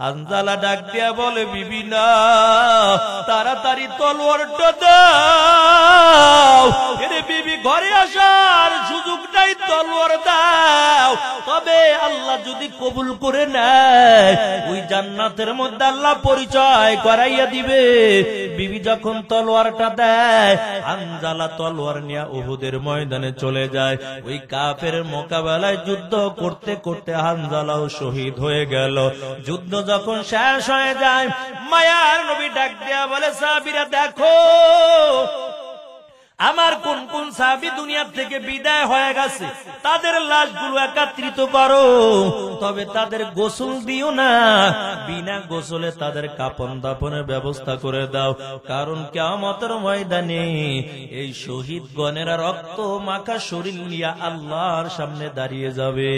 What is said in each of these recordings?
হানজালা ডাক দিয়া বলে, বিবি না, তাড়াতাড়ি তলোয়ারটা দাও। এরে বিবি, ঘরে আসার সুযোগ নাই, তলোয়ার দাও। তবে আল্লাহ যদি কবুল করে নেয়, ওই জান্নাতের মধ্যে আল্লাহ পরিচয় করাইয়া দিবে। বিবি যখন তলোয়ারটা দেয়, হানজালা তলোয়ার নিয়ে উহুদের ময়দানে চলে যায়। ওই কাফের মোকাবেলায় যুদ্ধ করতে করতে হানজালাও শহীদ হয়ে গেল। যুদ্ধ যখন শেষ হয়ে যায়, মায়ার নবী ডাক দিয়া বলে, সাহাবীরা দেখো, আমার কোন কোন সাহাবী দুনিয়া থেকে বিদায় হয়ে গেছে, তাদের লাশগুলো একত্রিত করো। তবে তাদের গোসল দিও না, বিনা গোসলে তাদের কাফন দাফনের ব্যবস্থা করে দাও। কারণ কিয়ামতের ময়দানে এই শহীদগণের রক্ত মাখা শরীর নিয়ে আল্লাহর সামনে দাঁড়িয়ে যাবে।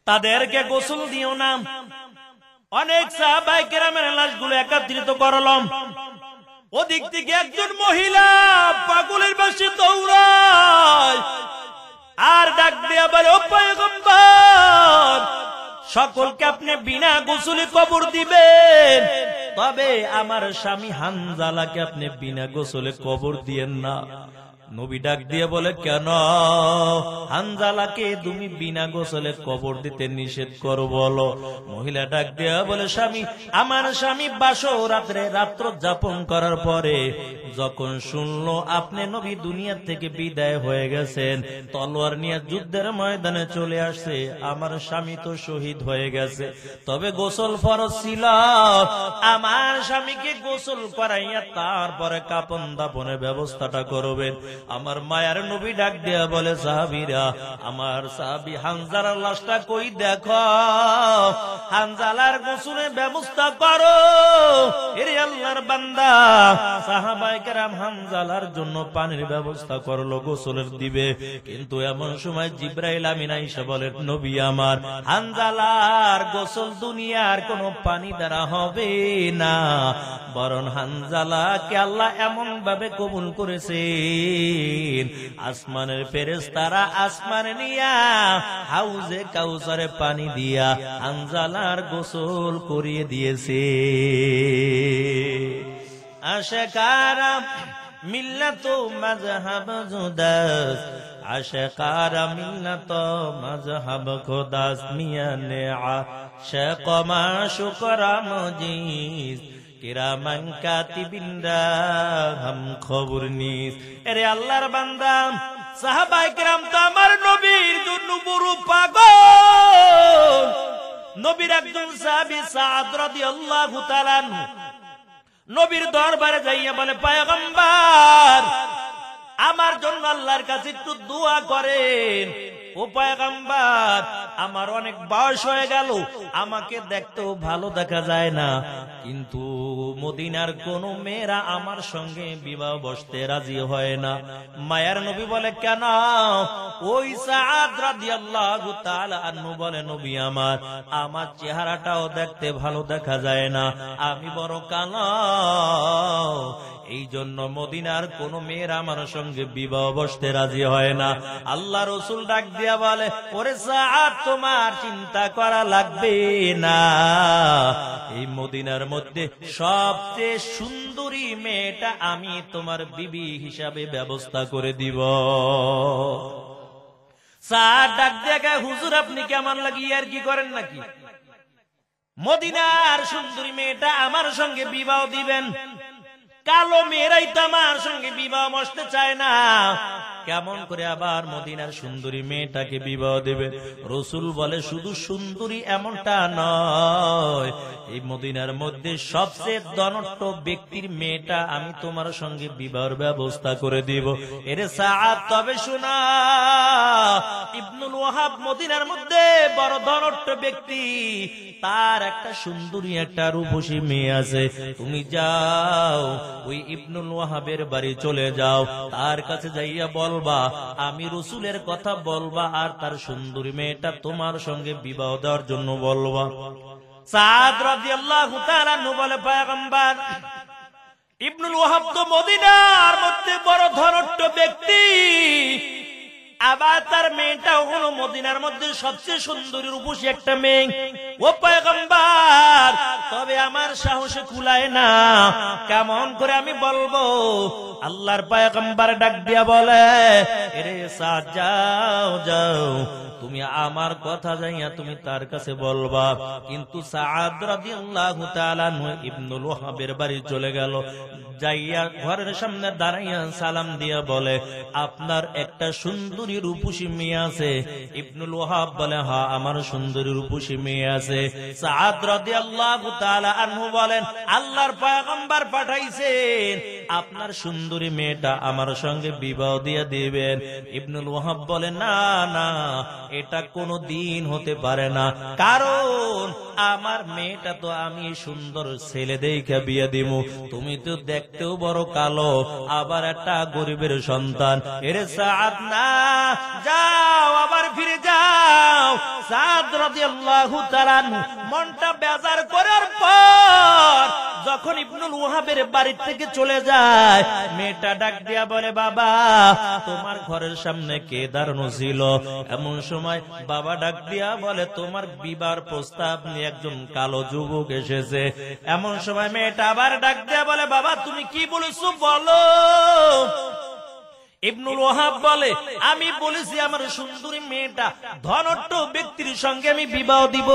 তাদেরকে গোসল দিও না। অনেক সাহাবায়ে কেরামের লাশগুলো একত্রিত করলাম। ওদিক থেকে একজন মহিলা পাগলের বেশে দৌড়ায় আর ডাক দিয়া বলে, ও পয়গম্বর, সকলকে আপনি বিনা গোসলে কবর দিবেন, তবে আমার স্বামী হানজালাকে আপনি বিনা গোসলে কবর দিয়েন না। নবী ডাক দিয়ে বলে, কেন হানজালাকে তুমি বিনা গোসলে কবর দিতে নিষেধ করো বলো? মহিলা ডাক দিয়ে বলে, স্বামী, আমার স্বামী বাসরাতে রাত্র যাপন করার পরে যখন শুনলো আপনি নবী দুনিয়া থেকে বিদায় হয়ে গেছেন, তলোয়ার নিয়ে যুদ্ধের ময়দানে চলে আসছে, আমার স্বামী তো শহীদ হয়ে গেছে, তবে গোসল ফরজ ছিল, আমার স্বামীকে গোসল করাইয়া তারপরে কাফন দাফনের ব্যবস্থাটা করবেন। আমার মায়ার নবী ডাক দিয়া বলে, সাহাবীরা, আমার সাহাবী হানজালার লাশটা কই দেখো, হানজালার গোসলের ব্যবস্থা করো। এরে আল্লাহর বান্দা, সাহাবায়ে কেরাম হানজালার জন্য পানির ব্যবস্থা করলো, গোসলের দিবে। কিন্তু এমন সময় জিবরাইল আমিন আইসা বলে, নবী আমার, হানজালার গোসল দুনিয়ার কোন পানি দ্বারা হবে না, বরং হানজালাকে আল্লাহ এমন ভাবে কবুল করেছে, আসমানের ফেরেশতারা আসমান নিয়া হাউজে কাউসারে পানি দিয়া হানজালার গোসল করিয়ে দিয়েছে। আশকারা মিল্লাত মাযহাব জুদাস, আশকারা মিল্লাত মাযহাব খুদাস, মিয়ানে আশাক মাশুকরা মুজিজ, কিরামান কাতিবিনরা হাম খবর নিস। এরে আল্লাহর বান্দা, সাহাবায়ে কেরাম তো আমার নবীর জন্য বড় পাগল। নবীর একজন সাহাবী সাদ রাদিয়াল্লাহু তাআলা নবীর দরবারে যাইয়া বলে, পয়গম্বর, আমার জন্য আল্লাহর কাছে একটু দোয়া করেন। ও পয়গম্বর, আমার অনেক বয়স হয়ে গেল, আমাকে দেখতেও ভালো দেখা যায় না, কিন্তু মদিনার কোন মেয়েরা আমার সঙ্গে বিবাহ বসতে রাজি হয় না। মায়ার নবী বলে, কেন? ওই সাদ রাদিয়াল্লাহু তাআলা আনহু বলে, নবী আমার, আমার চেহারাটাও দেখতে ভালো দেখা যায় না, আমি বড় কালো, এই জন্য মদিনার কোন মেয়েরা আমার সঙ্গে বিবাহ বসতে রাজি হয় না। আল্লাহ রাসূল ডাক দিয়া বলে, ওরে সাদ, তোমার চিন্তা করা লাগবে না, এই মদিনার মধ্যে সবচেয়ে সুন্দরী মেয়েটা আমি তোমার বিবি হিসাবে ব্যবস্থা করে দিব। সাদ ডাক দিয়া, হুজুর, আপনি কি আমার লাগিয়ে আর কি করেন নাকি? মদিনার সুন্দরী মেয়েটা আমার সঙ্গে বিবাহ দিবেন? কালো মেয়েরাই তো আমার সঙ্গে বিবাহ বসতে চায় না, কেমন করে আবার মদিনার সুন্দরী মেয়েটাকে বিবাহ দেবে? রাসূল বলে, শুধু সুন্দরী এমনটা নয়, এই মদিনার মধ্যে সবচেয়ে ধনাঢ্য ব্যক্তির মেয়েটা আমি তোমার সঙ্গে বিবাহের ব্যবস্থা করে দিব। এরে সাদ, তবে শোনা, ইবনুল ওয়াহাব মদিনার মধ্যে বড় ধনাঢ্য ব্যক্তি, তার একটা সুন্দরী, একটা রূপসী মেয়ে আছে, তুমি যাও ওই ইবনুল ওয়াহাবের বাড়ি চলে যাও, তার কাছে যাইয়া বলবা আমি রাসূলের কথা বলবা, আর তার সুন্দরী মেয়েটা তোমার সঙ্গে বিবাহ দেওয়ার জন্য বলবা। সাদ রাদিয়াল্লাহু তাআলা বলে, পয়গম্বর, ইবনুল ওয়াহাব তো মদিনার মধ্যে বড় ধনাঢ্য ব্যক্তি, আবার তার মেয়েটাও হলো মদিনার মধ্যে সবচেয়ে সুন্দরী রূপসী একটা মেয়ে। ও পয়গম্বর, তবে আমার সাহসে কুলায় না, কেমন করে আমি বলবো? আল্লাহর পয়গম্বর ডাক দিয়া বলে, এরে সাদ, যাও যাও, তুমি আমার কথা যাইয়া তুমি তার কাছে বলবা। কিন্তু সাদ রাদিয়াল্লাহু তাআলা ইবনুল ওয়াহাবের বাড়ি চলে গেল, যাইয়া ঘরের সামনে দাঁড়াইয়া সালাম দিয়া বলে, আপনার একটা সুন্দরী রূপসী মেয়ে আছে? ইবনুল ওয়াহাব বলে, হ্যাঁ, আমার সুন্দরী রূপসী মেয়ে আছে। সাদ রাদিয়াল্লাহু তাআলা আনহু বলেন, আল্লাহর পয়গম্বর পাঠাইছেন, আপনার সুন্দরী মেয়েটা আমার সঙ্গে বিবাহ দিয়ে দিবেন। ইবনুল ওয়াহাব বলে, না না, এটা কোনো দিন হতে পারে না, কারণ আমার মেয়েটা তো আমি সুন্দর ছেলে দেখে বিয়ে দিব, তুমি তো দেখতেও বড় কালো, আবার একটা গরিবের সন্তান। এরে সাদ, না, যাও, আবার ফিরে যাও। সাদ রাদিয়াল্লাহু তাআলা মনটা বেজার করার পর যখন ইবনুল ওয়াহাবের বাড়ি থেকে চলে যায়, মেয়েটা ডাক দিয়া বলে, বাবা, তোমার ঘরের সামনে কে দাঁড়ানো ছিল? এমন সময় বাবা ডাক দিয়া বলে, তোমার বিবাহের প্রস্তাব নিয়ে একজন কালো যুবক এসেছে। এমন সময় মেয়েটা আবার ডাক দিয়া বলে, বাবা, তুমি কি বলেছো বলো। ইবনুল ওয়াহাব বলে, আমি বলেছি আমার সুন্দরী মেয়েটা ধনট্ট ব্যক্তির সঙ্গে আমি বিবাহ দিব,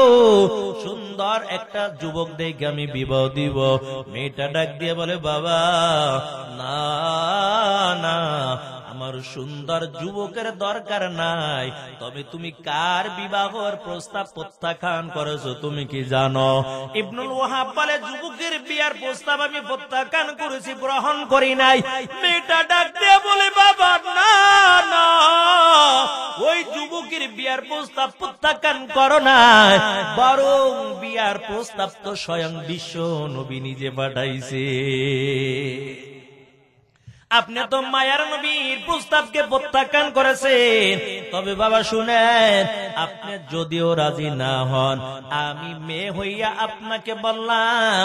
সুন্দর একটা যুবক দেখে আমি বিবাহ দিব। মেয়েটা ডাক দিয়ে বলে, বাবা, না না, আমার সুন্দর যুবকের দরকার নাই, তবে তুমি কার বিবাহের প্রস্তাব প্রত্যাখ্যান করেছো তুমি কি জানো? ইবনুল ওয়াহাব বলে, যুবকের বিয়ার প্রস্তাব আমি প্রত্যাখ্যান করেছি, গ্রহণ করি নাই। মেয়েটা ডাক দিয়ে বলে, বাবা, না না, ওই যুবকের বিয়ার প্রস্তাব প্রত্যাখ্যান করো না, বরং বিয়ার প্রস্তাব তো স্বয়ং বিশ্ব নবী নিজে পাঠাইছে। আপনি তো মায়ার নবীর প্রস্তাবকে প্রত্যাখ্যান করেছেন। তবে বাবা শুনেন, আপনি যদিও রাজি না হন, আমি মেয়ে হইয়া আপনাকে বললাম,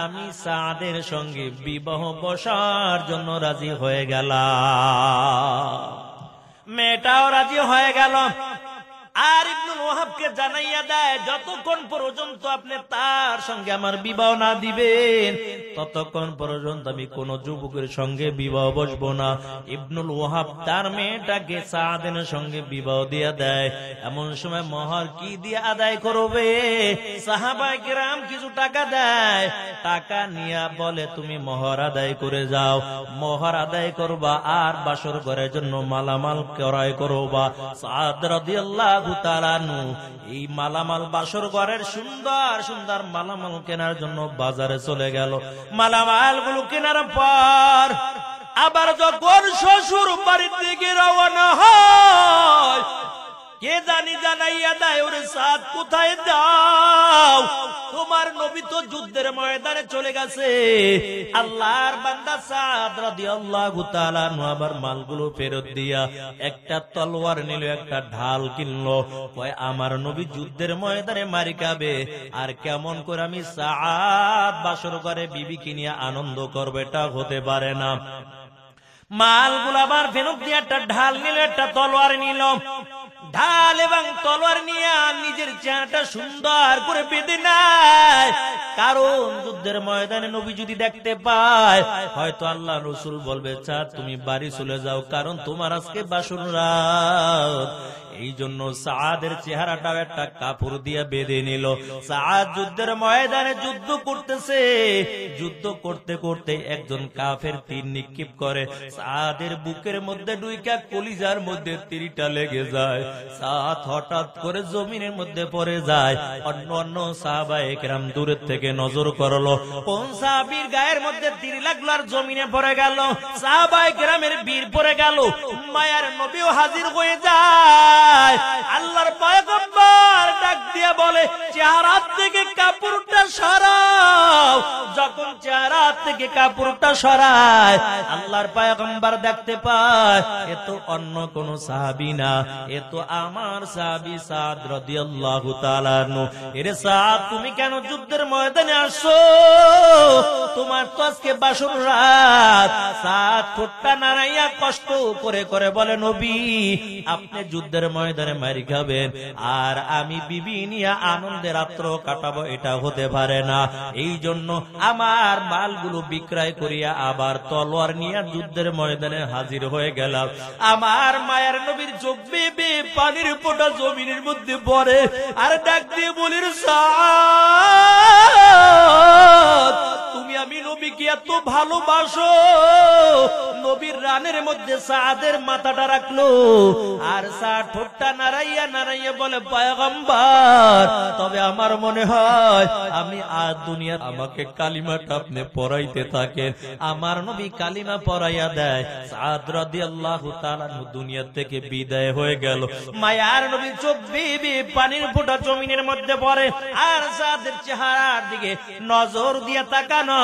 আমি সাদের সঙ্গে বিবাহ বসার জন্য রাজি হয়ে গেলাম। মেয়েটাও রাজি হয়ে গেল। আর ইবনুল ওয়াহাবকে জানাইয়া দেয়, যতক্ষণ পর্যন্ত আপনি তার সঙ্গে আমার বিবাহ না দিবেন, ততক্ষণ পর্যন্ত আমি কোন যুবকের সঙ্গে বিবাহ বসবো না। ইবনুল ওয়াহাব তার মেয়েটাকে সাদের সঙ্গে বিবাহ দিয়ে দেয়। এমন সময় মোহর কি দিয়ে আদায় করবে? সাহাবায়ে কেরাম কিছু টাকা দেয়, টাকা নিয়ে বলে, তুমি মোহর আদায় করে যাও, মোহর আদায় করবা আর বাসর ঘরের জন্য মালামাল ক্রয় করবা। সাদ রাদিয়াল্লাহু তাআলা এই মালামাল বাসর ঘরের সুন্দর সুন্দর মালামাল কেনার জন্য বাজারে চলে গেল। মালামাল গুলো কেনার পর আবার যখন শ্বশুর বাড়ির দিকে রওনা হয়, কে জানি জানাইয়া দেয়, ওরে সাদ, কোথায় যাও? তোমার নবী তো যুদ্ধের ময়দানে চলে গেছে। আল্লাহর বান্দা সাদ রাদিয়াল্লাহু তাআলা আবার মালগুলো ফেরত দিয়া একটা তলোয়ার নিল, একটা ঢাল কিনলো। কয়, আমার নবী যুদ্ধের ময়দানে মারি খাবে, আর কেমন করে আমি সাদ বাসর ঘরে বিবি কিনিয়া আনন্দ করবে, এটা হতে পারে না। মালগুলো আবার ফেরত দিয়ে একটা ঢাল নিল, একটা তলোয়ার নিল। ঢাল এবং তলোয়ার নিয়ে নিজের চেহারাটা সুন্দর করে বেঁধে নেয়, কারণ যুদ্ধের ময়দানে নবী যদি দেখতে পায়, হয়তো আল্লাহ রাসূল বলবে, চাঁদ তুমি বাড়ি চলে যাও, কারণ তোমার আজকে বাসর রাত। এই জন্য সাদের চেহারাটাও একটা কাপড় দিয়ে বেঁধে নিল। সাদ যুদ্ধের ময়দানে যুদ্ধ করতেছে, যুদ্ধ করতে করতে একজন কাফের তীর নিক্ষেপ করে, সাদের বুকের মধ্যে ডুইকা কলিজার মধ্যে তীরটা লেগে যায়। সাদ হঠাৎ করে জমিনের মধ্যে পড়ে যায়। অন্য অন্য সাহাবায়ে কেরাম দূরের থেকে নজর করলো, কোন সাহাবীর গায়ের মধ্যে তীর লাগলো আর জমিনে পড়ে গেল। সাহাবায়ে কেরামের বীর পড়ে গেল, মায়ার নবীও হাজির হয়ে যায়। যায়। আল্লাহর পয়গম্বর ডাক দিয়ে বলে, চেহারা থেকে কাপড়টা সরাও। যখন চেহারা থেকে কাপড়টা সরায়, আল্লাহর পয়গম্বর দেখতে পায় এ তো অন্য কোন সাহাবী না, এ তো আমার সাহাবী সাদ রাদিয়াল্লাহু তাআলা আনহু। এরে সাদ, তুমি কেন যুদ্ধের ময়দানে আসছো? তোমার তো আজকে বাসর রাত। সাদ ঠোঁটটা নাড়াইয়া কষ্ট করে করে বলে, নবী আপনি যুদ্ধের ময়দানে মারি খাবেন আর আমি বিবি নিয়ে আনন্দের রাত্র কাটাবো, এটা হতে পারে না। এই জন্য আমার মালগুলো বিক্রয় করিয়া আবার তলোয়ার নিয়ে যুদ্ধের ময়দানে হাজির হয়ে গেলাম। আমার মায়ের নবীর চোখ বেয়ে পানির ফোঁটা জমিনের মধ্যে পড়ে আর ডাক দিয়ে বলির, সাদ তুমি আমি নবীকে এত ভালোবাসো? নবীর রানের মধ্যে সাদের মাথাটা রাখলো আর সাদ ঠোঁটটা নাড়াইয়া নাড়াইয়া বলে, পয়গম্বর তবে আমার মনে হয় আমি আজ দুনিয়ার আমাকে কালিমাটা আপনি পড়াইতে থাকেন। আমার নবী কালিমা পড়াইয়া দেয়। সাদ রাদিয়াল্লাহু তাআলা দুনিয়া থেকে বিদায় হয়ে গেল। মায়ার নবীর চোখ বেয়ে পানির ফোঁটা জমিনের মধ্যে পড়ে আর সাদের চেহারার দিকে নজর দিয়ে তাকানো।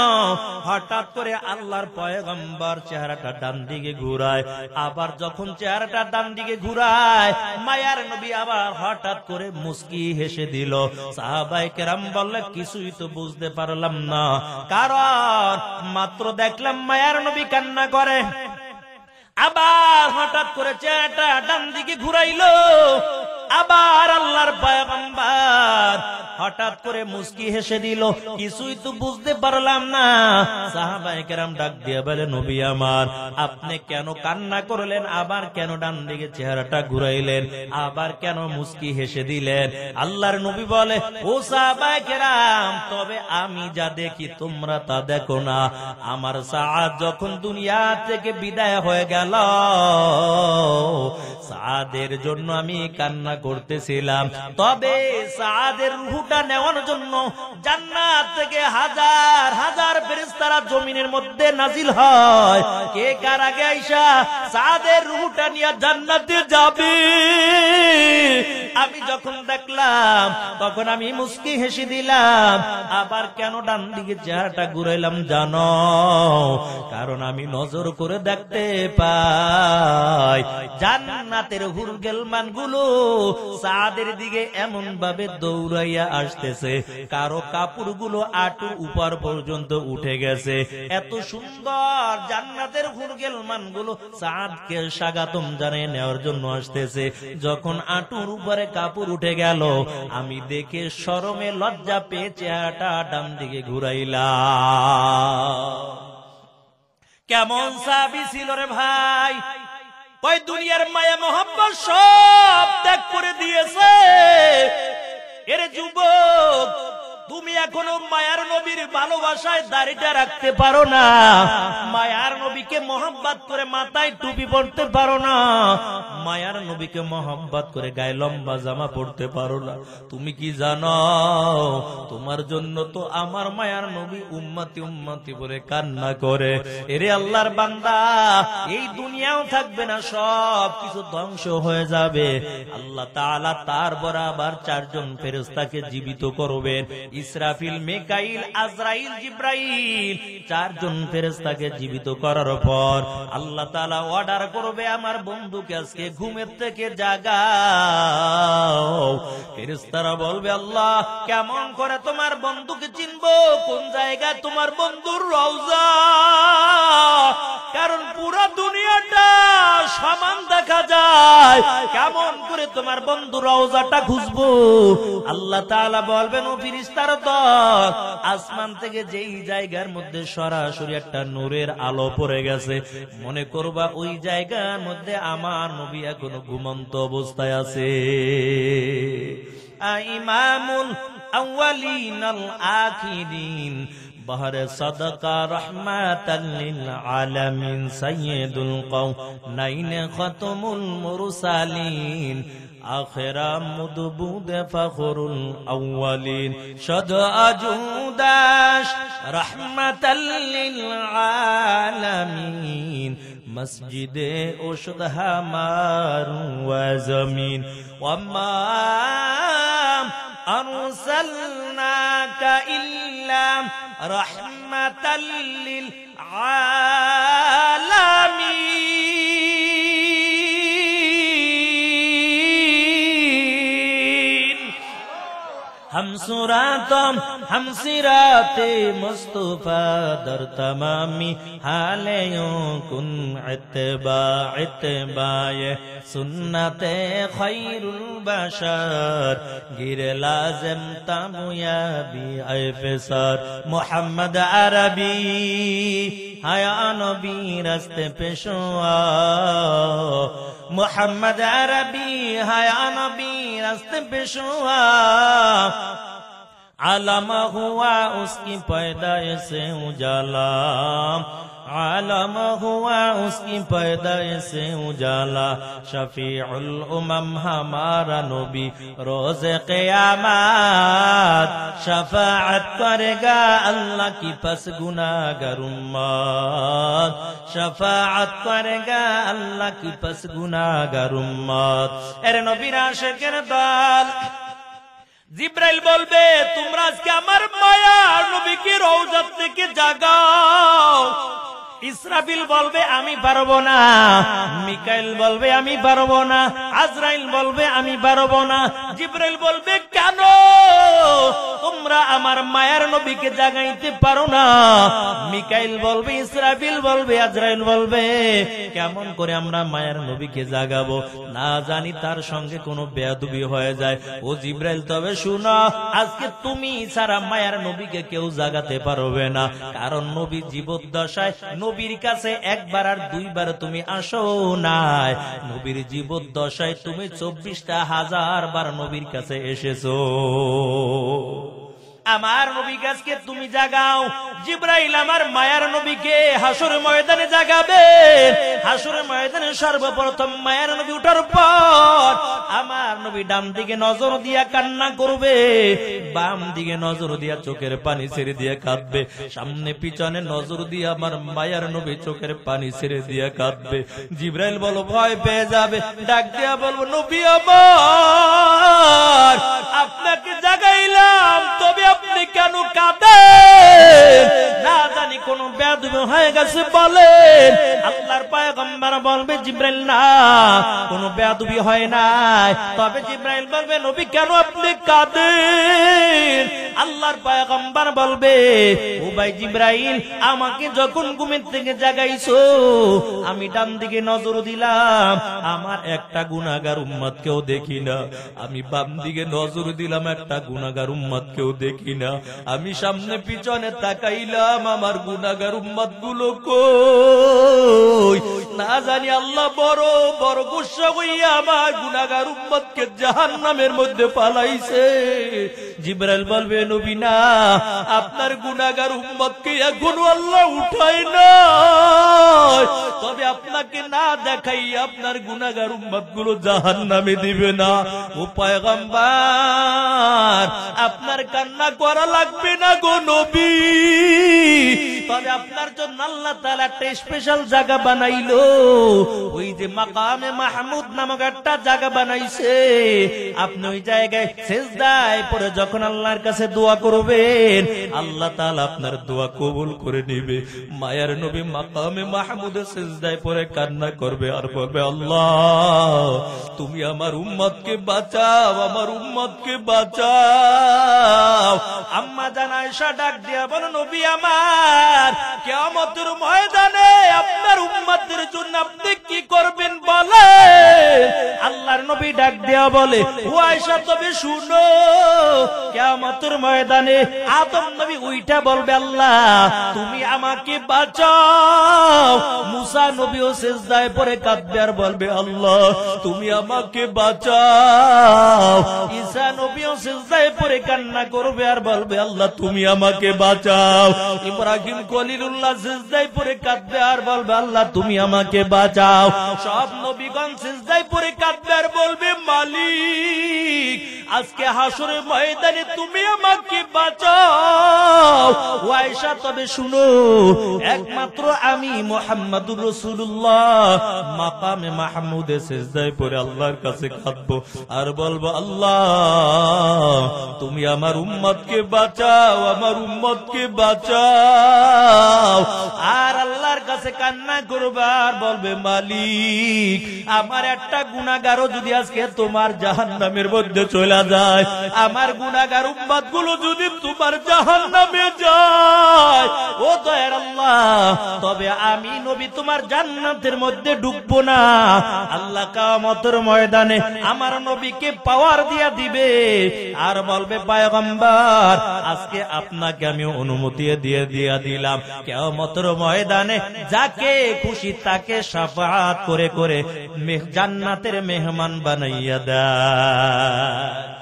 হঠাৎ করে আল্লাহর পয়গম্বর চেহারাটা ডান দিকে ঘুরায়। আবার যখন চেহারাটা ডান দিকে ঘুরায়, মায়ার নবী আবার হঠাৎ করে মুস্কি হেসে দিল। সাহাবায়ে কেরাম বললে, কিছুই তো বুঝতে পারলাম না, কারণ মাত্র দেখলাম মায়ার নবী কান্না করে। আবার হঠাৎ করে চেহারাটা ডান দিকে ঘুরাইলো। আবার আল্লাহর পয়গম্বর হঠাৎ করে মুস্কি হেসে দিল। কিছুই তো বুঝতে পারলাম না। সাহাবায়ে কেরাম ডাক দিয়ে বলে, নবী আমার আপনি কেন কান্না করলেন? আবার কেন ডান দিকে চেহারাটা ঘুরাইলেন? আবার কেন মুস্কি হেসে দিলেন? আল্লাহর নবী বলে, ও সাহাবায়ে কেরাম, তবে আমি যা দেখি তোমরা তা দেখো না। আমার সাদ যখন দুনিয়া থেকে বিদায় হয়ে গেল, সাদের জন্য আমি কান্না করতেছিলাম। তবে সাদের রূহটা নেওয়ার জন্য জান্নাত থেকে হাজার হাজার ফেরেশতারা জমিনের মধ্যে নাজিল হয়। কে কার আগে আইসা সাদের রূহটা নিয়ে জান্নাতে যাবে? আমি যখন দেখলাম তখন আমি মুস্কি হেসে দিলাম। আবার কেন ডান দিকে চেহারাটা ঘুরাইলাম জানো? কারণ আমি নজর করে দেখতে পাই জান্নাতের হুরগেলমান গুলো সাদের দিকে এমন ভাবে দৌড়াইয়া আসতেছে, কারো কাপড় গুলো আটু উপর পর্যন্ত উঠে গেছে। এত সুন্দর জান্নাতের হুরগেলমান গুলো সাদকে স্বাগতম জানিয়ে নেওয়ার জন্য আসতেছে। যখন আটুর উপরে কাপড় উঠে গেল, আমি দেখে শরমে লজ্জা পেয়ে চেহারাটা ডান দিকে ঘুরাইলাম। কেমন সাহাবী ছিল রে ভাই! ওই দুনিয়ার মায়া মোহাম্মদ সব ত্যাগ করে দিয়েছে। এরে যুবক, তুমি এখনো মায়ার নবীর ভালোবাসায় দাড়িটা রাখতে পারো না, মায়ার নবীকে মহব্বত করে মাথায় টুপি পরতে পারো না, মায়ার নবীকে মহব্বত করে গায়ে লম্বা জামা পরতে পারো না। তুমি কি জানো, তোমার জন্য তো আমার মায়ার নবী উম্মতি উম্মতি বলে কান্না করে। এরে আল্লাহর বান্দা, এই দুনিয়াও থাকবে না, সব কিছু ধ্বংস হয়ে যাবে। আল্লাহ তাআলা তার বরাবর চারজন ফেরেশতাকে জীবিত করবেন। ইসরাফিল, মিকাইল, আজরাইল, জিব্রাইল, চারজন ফেরেশতাকে জীবিত করার পর আল্লাহ তাআলা অর্ডার করবে, আমার বন্ধুকে আজকে ঘুমের থেকে জাগাও। ফেরেশতারা বলবে, আল্লাহ কেমন করে তোমার বন্ধুকে চিনবো? কোন জায়গায় তোমার বন্ধুর রওজা? কারণ পুরো দুনিয়াটা সমান দেখা যায়, কেমন করে তোমার বন্ধু রওজাটা খুঁজবো? আল্লাহ তাআলা বলবেন, ও ফেরেশতারা দল, আসমান থেকে যেই জায়গার মধ্যে সরাসরি একটা নূরের আলো পড়ে গেছে, মনে করবা ওই জায়গার মধ্যে আমার নবী এখনো ঘুমন্ত অবস্থায় আছে। ইমামুল আউয়ালিন আল আখিরিন, বহরে সদকা রহমাতাল লিল আলামিন, সাইয়্যিদুল কওনাইন, খতমুল মুরসালিন, আখিরা মুদবুদ ফখরুল আউয়ালিন, শাদআ জুদাশ রহমাতাল লিল আলামিন, মসজিদে ওষুধ হামার ওয়া জমিন ওয়াম্মা আরসালনাকা ইল্লা রাহমাতাল লিল আলামিন। हम सिराते मुस्तफा दर तमामी हालेयों कुन इत्बाए सुन्नते खैरुल बशर गिर लाज़िम तामुयाबी ऐफसार मोहम्मद अरबी हया नबी रस्ते पेशवा मोहम्मद अरबी हया नबी रस्ते पेशवा आलम हुआ उसकी पैदाइश से उजाला आलम हुआ उसकी पैदाइश से उजाला शफीउल उमम हमारा नबी रोज़े क़यामत शफाअत करेगा अल्लाह की पस गुनाहगार उम्मत शफाअत करेगा अल्लाह की पस गुनाहगार उम्मत। अरे नबीर आशिकेर दल জিব্রাইল বলবে তোমরা আজকে আমার মায়ার নবীকে রওজা থেকে জাগাও। ইসরাফিল বলবে আমি পারবো না, মিকাইল বলবে আমি পারবো না, আজরাইল বলবে আমি পারবো না। জিব্রাইল বলবে কেন তোমরা আমার মায়ার নবীকে জাগাইতে পারো না? মিকাইল বলবে, ইসরাফিল বলবে, আজরাইল বলবে কেমন করে আমরা মায়ার নবীকে জাগাবো? না জানি তার সঙ্গে কোনো বেয়াদবি হয়ে যায়। ও জিব্রাইল তবে শুনো, আজকে তুমি ছাড়া মায়ার নবীকে কেউ জাগাতে পারবে না, কারণ নবী জীবদ্দশায় নবীর কাছে একবার আর দুইবার তুমি আসো নাই। নবীর জীবদ্দশায় তুমি 24,000 বার নবীর কাছে এসেছো। আমার নবী কাছে তুমি জাগাও। জিব্রাইল আমার মায়ার নবীকে হাসরের ময়দানে জাগাবে। হাসরের ময়দানে সর্বপ্রথম মায়ার নবী উঠার পর আমার নবী ডান দিকে নজর দিয়া কান্না করবে, বাম দিকে নজর দিয়া চোখের পানি ছেড়ে দিয়ে কাঁদবে, সামনে পিছনে নজর দিয়ে আমার মায়ার নবী চোখের পানি ছেড়ে দিয়ে কাঁদবে। জিব্রাইল বলো ভয় পেয়ে যাবে, ডাক দিয়া বলবো নবী আমার আপনাকে জাগাইলাম, তবে আপনি কেন কাঁদেন? না জানি কোন বেয়াদবি হয়ে গেছে বলেন। আল্লাহর পয়গম্বর বলবে জিব্রাইল না, কোন বেয়াদবি হয় নাই। তবে জিব্রাইল বলবে নবী কেন আপনি কাঁদেন? আল্লাহর পয়গম্বর বলবে ও ভাই জিব্রাইল, আমাকে যখন ঘুমের থেকে জাগাইছো আমি ডান দিকে নজর দিলাম, আমার একটা গুনাহগার উম্মতকেও দেখি না। আমি বাম দিকে নজর দিলাম, একটা গুনাহগার উম্মতকেও দেখি না। আমি সামনে পিছনে তাকাইলাম, আমার গুনাহগার উম্মত গুলো কই? না জানি আল্লাহ বড় বড় গুসা হইয়া আমার গুনাহগার উম্মতকে জাহান্নামের মধ্যে পালাইছে। জিব্রাইল বলবে নবী না, আপনার গুনাহগার উম্মতকে এখনো আল্লাহ উঠায় না, তবে আপনাকে না দেখাই আপনার গুনাহগার উম্মত গুলো জাহান্নামে দিবে না। ও পয়গম্বর আপনার কান্না করা লাগবে না গো নবী, তবে আপনার জন্য আল্লাহ তাআলা একটা স্পেশাল জায়গা বানাইলো। ওই যে মাকামে মাহমুদ নামক একটা জায়গা বানাইছে, আপনি ওই জায়গায় সিজদায় পড়ে যখন আল্লাহর কাছে দোয়া করবেন, আল্লাহ তাআলা আপনার দোয়া কবুল করে নেবে। মায়ার নবী মাকামে মাহমুদে সিজদায় পড়ে কান্না করবে আর বলবে আল্লাহ তুমি আমার উম্মতকে বাঁচাও, আমার উম্মতকে বাঁচাও। আম্মা জান আয়েশা ডাক দিয়া বলে নবী আমার কিয়ামতের ময়দানে আপনার উম্মতের জন্য আপনি কি করবেন বলেন? আল্লাহর নবী ডাক দিয়া বলে ও আয়েশা তবে শুনো, কিয়ামতের ময়দানে আদম নবী উইটা বলবে আল্লাহ তুমি আমাকে বাঁচাও। মুসা নবীও সিজদায় পড়ে কাঁদবে আর বলবে আল্লাহ তুমি আমাকে বাঁচাও। ঈসা নবীও সিজদায় পড়ে কান্না করবে আর বলবে আল্লাহ তুমি আমাকে বাঁচাও। ইব্রাহিম খলিলুল্লাহ সিজদায় পড়ে কাঁদবে আর বলবে আল্লাহ তুমি আমাকে বাঁচাও। সব নবীগণ সিজদায় পড়ে কাঁদবে আর বলবে মালিক আজকে হাসরের ময়দানে তুমি আমাকে বাঁচাও। ও আয়েশা তবে শুনো, একমাত্র আমি মুহাম্মাদুর রাসূলুল্লাহ মাকামে মাহমুদে সিজদায় পড়ে আল্লাহর কাছে কাঁদবো আর বলবো, আল্লাহ তুমি আমার উম্মতকে বাঁচাও, আমার উম্মতকে বাঁচাও। আর আল্লাহর কাছে কান্না করবে আর বলবে, মালিক আমার একটা গুনাহগারও যদি আজকে তোমার জাহান্নামের মধ্যে চলে যায়, আমার গুনাহগার উম্মত গুলো যদি তোমার জাহান্নামে যায়, ও দয়ার আল্লাহ তবে আমি নবী তোমার জান্নাতের মধ্যে ঢুকবো না। আল্লাহ কিয়ামতের ময়দানে আমার নবীকে পাওয়ার দিয়া দিবে আর বলবে, পয়গম্বর আজকে আপনাকে আমি অনুমতি দিয়ে দিলাম, কিয়ামতের ময়দানে যাকে খুশি তাকে শাফাআত করে করে জান্নাতের মেহমান বানাইয়া দেয়।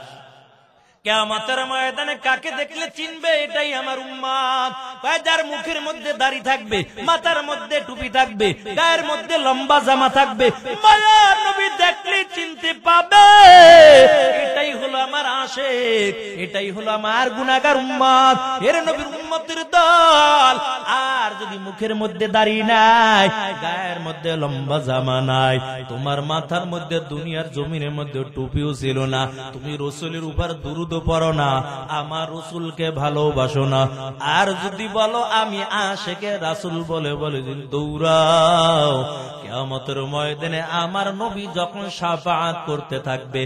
কিয়ামতের ময়দানে কাকে দেখলে চিনবে এটাই আমার উম্মত? যার মুখের মধ্যে দাড়ি থাকবে, মাথার মধ্যে টুপি থাকবে, গায়ের মধ্যে লম্বা জামা থাকবে, মায়ার নবী দেখলে চিনতে পাবে এটাই হলো আমার আশিক, এটাই হলো আমার গুনাহগার উম্মত, এর নবীর উম্মতের দল। আর যদি মুখের মধ্যে দাড়ি নাই, গায়ের মধ্যে লম্বা জামা নাই, তোমার মাথার মধ্যে দুনিয়ার জমিনের মধ্যে টুপিও ছিল না, তুমি রাসূলের উপর দুরূদ পড়ো না, আমার রাসূলকে ভালোবাসো না, আর যদি বলো আমি আশিকে রাসূল বলে বলে দৌড়াও, কিয়ামতের ময়দানে আমার নবী যখন শাফাআত করতে থাকবে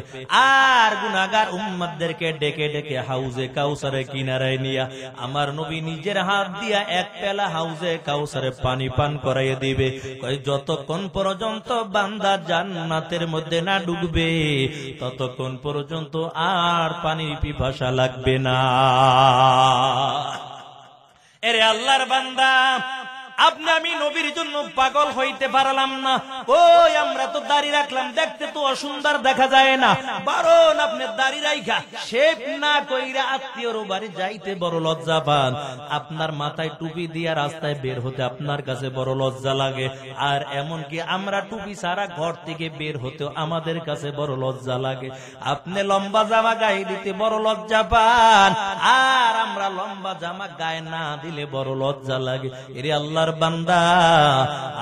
আর গুনাহগার উম্মতদেরকে ডেকে ডেকে হাউজে কাউসারের কিনারায় নিয়ে আমার নবী নিজের হাত দিয়া এক পেলা হাউজে কাউসারে পানি পান করাইয়ে দিবে। যতক্ষণ পর্যন্ত বান্দা জান্নাতের মধ্যে না ঢুকবে ততক্ষণ পর্যন্ত আর পানির পিপাসা লাগবে না। এরে আল্লাহর বান্দা, আপনি আমি নবীর জন্য পাগল হইতে পারলাম না। ওই আমরা তো দাড়ি রাখলাম, দেখতে তো অসুন্দর দেখা যায় না, বরং আপনি দাড়ি রাখা শেপ না কইরা আত্মীয়র বাড়ি যাইতে বড় লজ্জা পান, আপনার মাথায় টুপি দিয়া রাস্তায় বের হতে আপনার কাছে বড় লজ্জা লাগে, আর এমনকি আমরা টুপি ছাড়া ঘর থেকে বের হতেও আমাদের কাছে বড় লজ্জা লাগে। আপনি লম্বা জামা গায়ে দিতে বড় লজ্জা পান, আর আমরা লম্বা জামা গায়ে না দিলে বড় লজ্জা লাগে। এরে আল্লাহ বান্দা,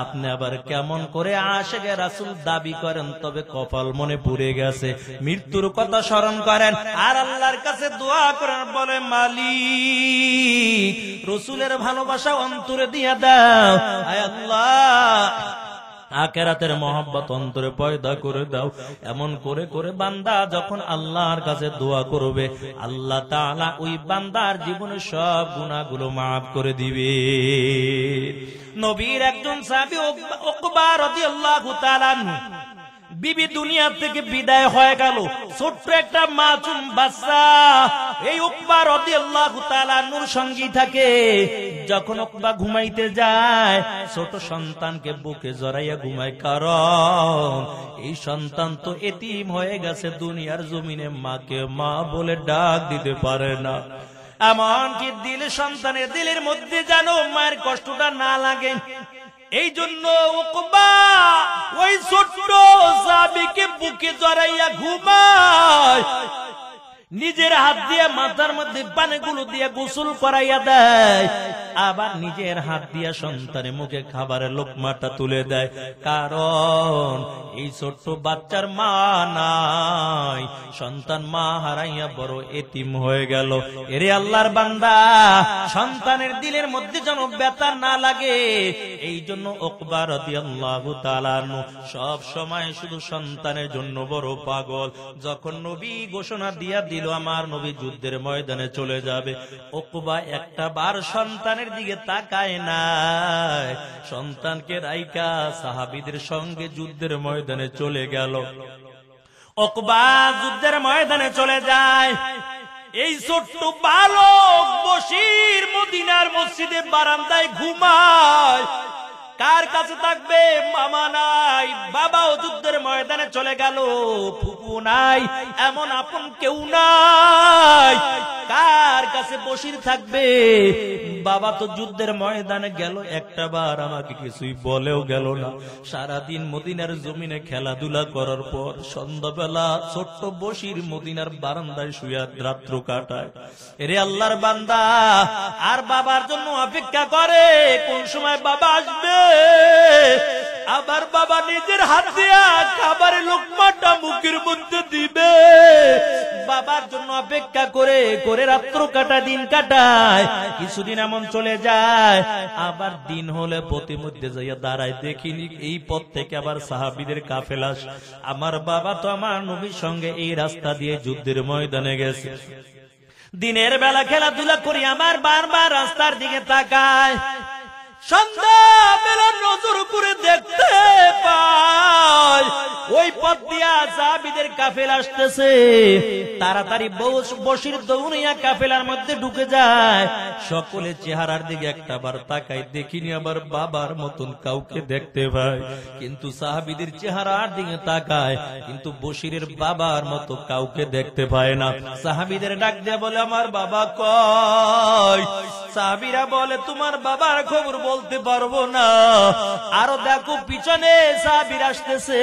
আপনি আবার কেমন করে আশিকে রাসূল দাবি করেন? তবে কপাল মনে পুড়ে গেছে, মৃত্যুর কথা স্মরণ করেন আর আল্লাহর কাছে দোয়া করেন, বলে মালিক রাসূলের ভালোবাসা অন্তরে দিয়া দাও, আয় আল্লাহ আখিরাতের মহব্বত অন্তরে পয়দা করে দাও। এমন করে করে বান্দা যখন আল্লাহর কাছে দোয়া করবে, আল্লাহ তাআলা ওই বান্দার জীবনের সব গুনাহগুলো মাফ করে দিবে। নবীর একজন সাহাবী উকবা রাদিয়াল্লাহু তাআলা বিবি দুনিয়া থেকে বিদায় হয়ে গেল, ছোট্ট একটা মাসুম বাচ্চা এই উকবা রাদিয়াল্লাহু তাআলা নূর সঙ্গী থাকে। যখন উকবা ঘুমাইতে যায় ছোট সন্তানকে বুকে জড়াইয়া ঘুমায়, কারণ এই সন্তান তো এতিম হয়ে গেছে, দুনিয়ার জমিনে মাকে মা বলে ডাক দিতে পারে না। এমনকি সন্তানের দিলের মধ্যে যেন মায়ের কষ্টটা না লাগে, এই জন্য উকবা ওই ছোট্ট সাহাবীকে বুকে জড়াইয়া ঘুমায়, নিজের হাত দিয়ে মাথার মধ্যে পানিগুলো দিয়ে গোসল করাইয়া দেয়, আবার নিজের হাত দিয়ে সন্তানের মুখে খাবারের লোকমাটা তুলে দেয়, কারণ এই ছোট্ট বাচ্চার মা নাই, সন্তান মা হারাইয়া বড় এতিম হয়ে গেল। এরে আল্লাহর বান্দা, সন্তানের দিলের মধ্যে যেন ব্যথা না লাগে, এই জন্য উকবা রাদিয়াল্লাহু তাআলা সব সময় শুধু সন্তানের জন্য বড় পাগল। যখন নবী ঘোষণা দিয়া দিল আমার নবী যুদ্ধের ময়দানে চলে যাবে, উকবা একটা বার সন্তানের দিকে তাকায় নাই, সন্তানকে রাইকা সাহাবীদের সঙ্গে যুদ্ধের ময়দানে চলে গেল। উকবা যুদ্ধের ময়দানে চলে যায়, এই ছোট্ট বালক বশির মদিনার মসজিদে বারান্দায় ঘুমায়। কার কাছে থাকবে? মামা নাই, বাবাও যুদ্ধের ময়দানে চলে গেল, ফুপু নাই, এমন আপন কেউ নাই। কার কাছে বসির থাকবে? বাবা তো যুদ্ধের ময়দানে গেল, একটা বার আমাকে কিছুই বলেও গেল না। সারাদিন মদিনার জমিনে খেলাধুলা করার পর সন্ধ্যাবেলা ছোট্ট বসির মদিনার বারান্দায় শুয়ে রাত্র কাটায়। এরে আল্লাহর বান্দা, আর বাবার জন্য অপেক্ষা করে কোন সময় বাবা আসবে। আবার বাবা নিজের হাত দিয়া খাবারের লোকমাটা মুখের মধ্যে দিবে। বাবার জন্য অপেক্ষা করে করে রাত্র কাটা, দিন কাটায়। কিছুদিন এমন চলে যায়, আবার দিন হলে পথের মধ্যে যাইয়া দাঁড়ায়, দেখিনি এই পথ থেকে আবার সাহাবীদের কাফেলা। আমার বাবা তো আমার নবীর সঙ্গে এই রাস্তা দিয়ে যুদ্ধের ময়দানে গেছে। দিনের বেলা খেলাধুলা করি, আমার বারবার রাস্তার দিকে তাকায়। সন্ধ্যা বেলা নজর করে দেখতে পায় ওই পথ দিয়া সাহাবীদের কাফেলা আসতেছে। তাড়াতাড়ি বসির দৌড়িয়া কাফেলার মধ্যে ঢুকে যায়। সকলে চেহারার দিকে একটা বার তাকায়, দেখিনি আবার বাবার মতন কাউকে দেখতে পায়। কিন্তু সাহাবীদের চেহারার দিকে তাকায়, কিন্তু বসিরের বাবার মতো কাউকে দেখতে পায় না। সাহাবীদের ডাক দিয়ে বলে, আমার বাবা কই? সাহাবীরা বলে, তোমার বাবার খবর বলতে পারবো না। আরো দেখো পিছনে সাহাবীর আসতেছে।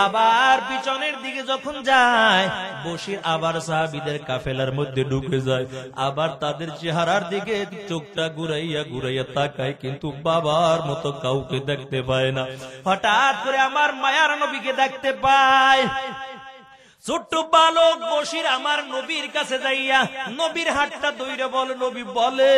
আবার পিছনের দিকে যখন যায়, বসির আবার সাহাবীদের কাফেলার মধ্যে ঢুকে যায়। আবার তাদের চেহারার দিকে চোখটা ঘুরাইয়া ঘুরাইয়া তাকায়, কিন্তু বাবার মতো কাউকে দেখতে পায় না। হঠাৎ করে আমার মায়ার নবীকে দেখতে পায়। ছোট্ট বালক বসির আমার নবীর কাছে যাইয়া নবীর হাতটা ধইরা বলে, নবী বলে,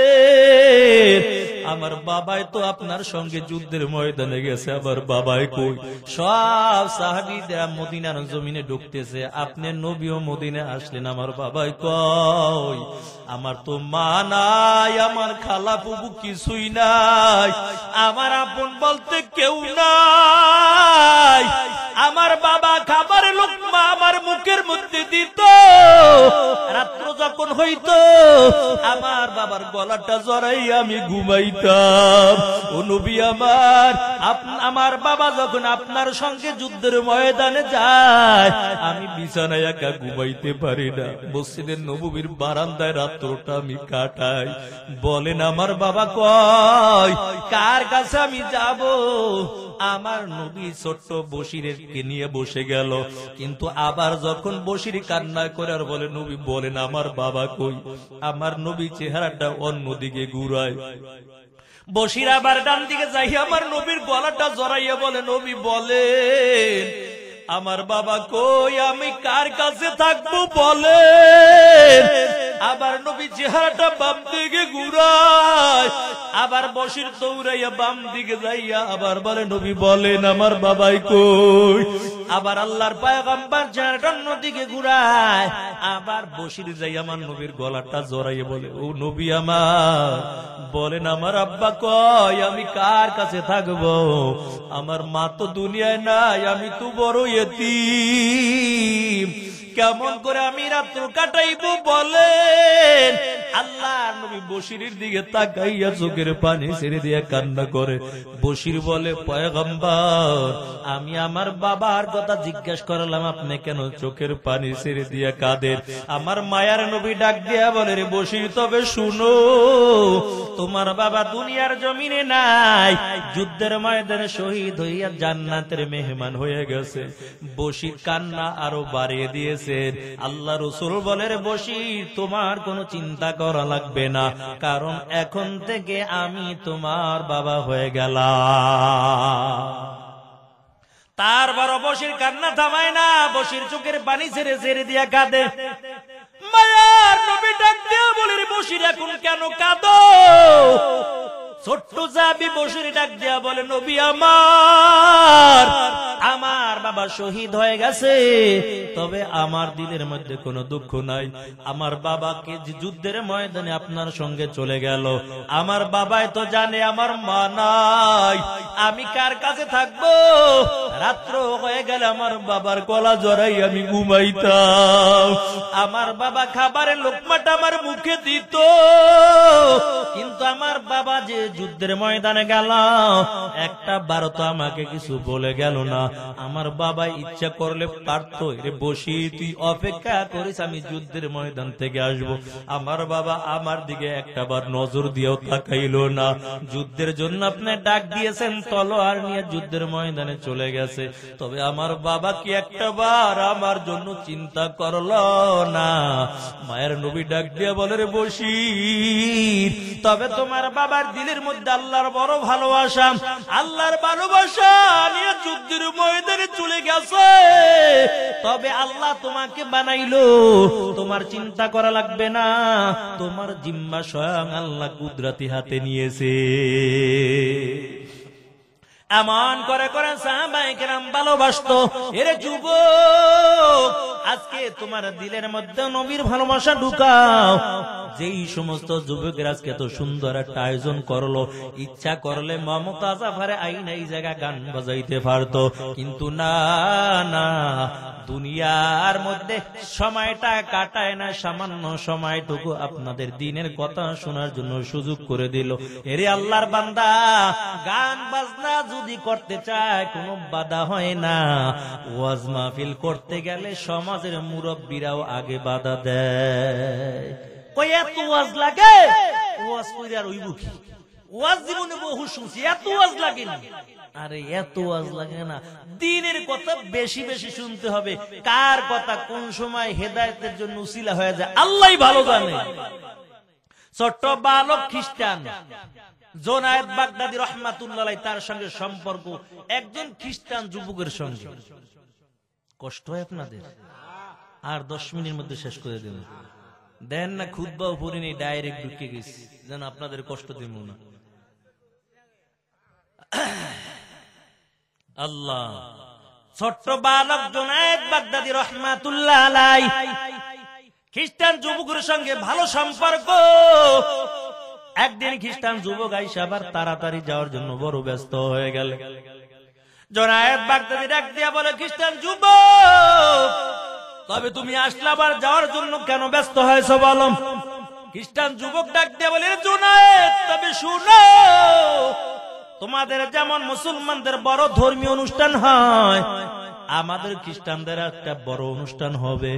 আমার বাবাই তো আপনার সঙ্গে যুদ্ধের ময়দানে গেছে, আমার বাবাই কই? সব সাহাবীরা মদিনার জমিনে ঢুকতেছে, আপনি নবীও মদিনে আসলেন, আমার বাবাই কই? আমার তো মা নাই, আমার খালা ফুফু কিছুই নাই, আমার আপন বলতে কেউ নাই। আমার বাবা খাবারের লোকমা আমার মুখের মধ্যে দিত, রাত্র যখন হইতো আমার বাবার গলাটা জড়াইয়া আমি ঘুমাইতাম। ও নবী আমার, আমার বাবা যখন আপনার সঙ্গে যুদ্ধের ময়দানে যায়, আমি বিছানায় একা ঘুমাইতে পারি না, মসজিদের নববীর বারান্দায় রাত্রটা আমি কাটাই। বলেন আমার বাবা কয়? কার কাছে আমি যাব? আমার নবী ছোট্ট বসিরের নিয়ে বসে গেল, কিন্তু আবার যখন বসির কান্না করে আর বলে, নবী বলেন আমার বাবা কই? আমার নবী চেহারাটা অন্যদিকে ঘুরায়। বসির আবার ডান দিকে যাই, আমার নবীর গলাটা জড়াইয়া বলে, নবী বলেন আমার বাবা কই? আমি কার কাছে থাকবো বলেন? আবার নবী চেহারাটা বাম দিকে ঘুরায়। আবার বসির দৌড়াইয়া বাম দিকে যাইয়া আবার বলে, নবী বলেন আমার বাবাই কই? আবার আল্লাহর পয়গম্বর চেহারাটা অন্যদিকে ঘুরায়। আবার বসির যাই আমার নবীর গলাটা জড়াইয়া বলে, ও নবী আমার, বলেন আমার আব্বা কই? আমি কার কাছে থাকবো? আমার মা তো দুনিয়ায় নাই, আমি তো বড় ইতিম, কেমন করে আমি রাত্র কাটাইবো বলেন? আল্লাহ নবী বসিরের দিকে তাকাইয়া চোখের পানি ছেড়ে দিয়ে কান্না করে। বসির বলে, পয়গম্বর, আমি আমার বাবার কথা জিজ্ঞেস করলাম, আপনি কেন চোখের পানি ছেড়ে দিয়ে কাঁদেন? আমার মায়ার নবী ডাক দিয়া বলে, রে বসির, তবে শুনো, তোমার বাবা দুনিয়ার জমিনে নাই, যুদ্ধের ময়দানে শহীদ হইয়া জান্নাতের মেহমান হয়ে গেছে। বসির কান্না আরো বাড়িয়ে দিয়েছে। আল্লাহ রাসূল বলে, রে বসির, তোমার কোনো চিন্তা করা লাগবে না, কারণ এখন থেকে আমি তোমার বাবা হয়ে গেলাম। তারপর বসির কান্না থামায় না, বসির চোখের পানি ছেড়ে ছেড়ে দিয়া কাঁদে। মায়ার নবী ডাক দিয়া বলে, রে বসির, এখন কেন কাঁদো? ছোট্ট সাহাবী বসির ডাক দিয়া বলে, নবী আমার, আমার বাবা শহীদ হয়ে গেছে, তবে আমার দিলের মধ্যে কোনো দুঃখ নাই। আমার বাবাকে যুদ্ধের ময়দানে আপনার সঙ্গে চলে গেল, আমার বাবাই তো জানে আমার মা নাই, আমি কার কাছে থাকবো? রাত্র হয়ে গেলে আমার বাবার গলা জড়াই আমি ঘুমাইতাম। আমার বাবা খাবারের লোকমাটা আমার মুখে দিত, কিন্তু আমার বাবা বাবা যে যুদ্ধের ময়দানে গেল, একটা বারো তো আমাকে কিছু বলে গেল না। আমার বাবা ইচ্ছা করলে পারত, এরে বসি তুই অপেক্ষা করিস, আমি যুদ্ধের ময়দান থেকে আসব। আমার বাবা আমার দিকে একটা বার নজর দিয়েও তাকাইল না। যুদ্ধের জন্য আপনি ডাক দিয়েছেন, তলোয়ার নিয়ে যুদ্ধের ময়দানে চলে গেছে, তবে আমার বাবা কি একটা বার আমার জন্য চিন্তা করলো না? মায়ের নবী ডাক দিয়ে বলে, রে বশির, তবে তোমার বাবার দিলের মধ্যে আল্লাহর বড় ভালোবাসা, আল্লাহর ভালোবাসা নিয়ে যুদ্ধের ময়দানে চলে গেছে। তবে আল্লাহ তোমাকে বানাইলো, তোমার চিন্তা করা লাগবে না, তোমার জিম্মা স্বয়ং আল্লাহ কুদরতি হাতে নিয়েছে। এমন করে করে সাহাবায়ে কেরাম ভালোবাসতো। এরে যুবক, আজকে তোমার দিলের মধ্যে নবীর ভালোবাসা ঢুকাও। যেই সমস্ত যুবকের আজকে এত সুন্দর একটা আয়োজন করলো, ইচ্ছা করলে মমতা জাফারে আইন এই জায়গা গান বাজাইতে পারতো, কিন্তু না না, দুনিয়ার মধ্যে সময়টা কাটায় না, সামান্য সময়টুকু আপনাদের দিনের কথা শোনার জন্য সুযোগ করে দিল। এরে আল্লাহর বান্দা, গান বাজনা যদি করতে চায় কোনো বাধা হয় না, ওয়াজ মাহফিল করতে গেলে সমাজের মুরব্বীরাও আগে বাধা দেয়। কই এত ওয়াজ লাগে? ওয়াজ কইরা আর ওইব কি? ওয়াজ জীবনে বহু শুনছি, এত ওয়াজ লাগে না। আরে এত ওয়াজ লাগে না, দিনের কথা বেশি বেশি শুনতে হবে। কার কথা কোন সময় হেদায়েতের জন্য উসিলা হয়ে যায় আল্লাহই ভালো জানে। ছোট্ট বালক খ্রিস্টান জোনায়েদ বাগদাদী রাহমাতুল্লাহ আলাইহি, তার সঙ্গে সম্পর্ক একজন খ্রিস্টান যুবকের সঙ্গে। কষ্ট হয় আপনাদের? আর 10 মিনিটের মধ্যে শেষ করে দেব। দেন না খুতবাও পড়িনি, ডাইরেক্ট ঢুকে গেছি, যেন আপনাদের কষ্ট দেব না। আল্লাহ, ছোট্ট বালক জোনায়েদ বাগদাদী রাহমাতুল্লাহ আলাইহি খ্রিস্টান যুবকের সঙ্গে ভালো সম্পর্ক। একদিন খ্রিস্টান যুবক আইসা আবার তাড়াতাড়ি যাওয়ার জন্য বড় ব্যস্ত হয়ে গেল। জোনায়েদ বাগদাদী ডাক দিয়া বলে, খ্রিস্টান যুবক, তবে তুমি আসলে আবার যাওয়ার জন্য কেন ব্যস্ত হয়েছো বলো? খ্রিস্টান যুবক ডাক দিয়া বলে, জোনায়েদ, তবে শুনো, তোমাদের যেমন মুসলমানদের বড় ধর্মীয় অনুষ্ঠান হয়, আমাদের খ্রিস্টানদের একটা বড় অনুষ্ঠান হবে।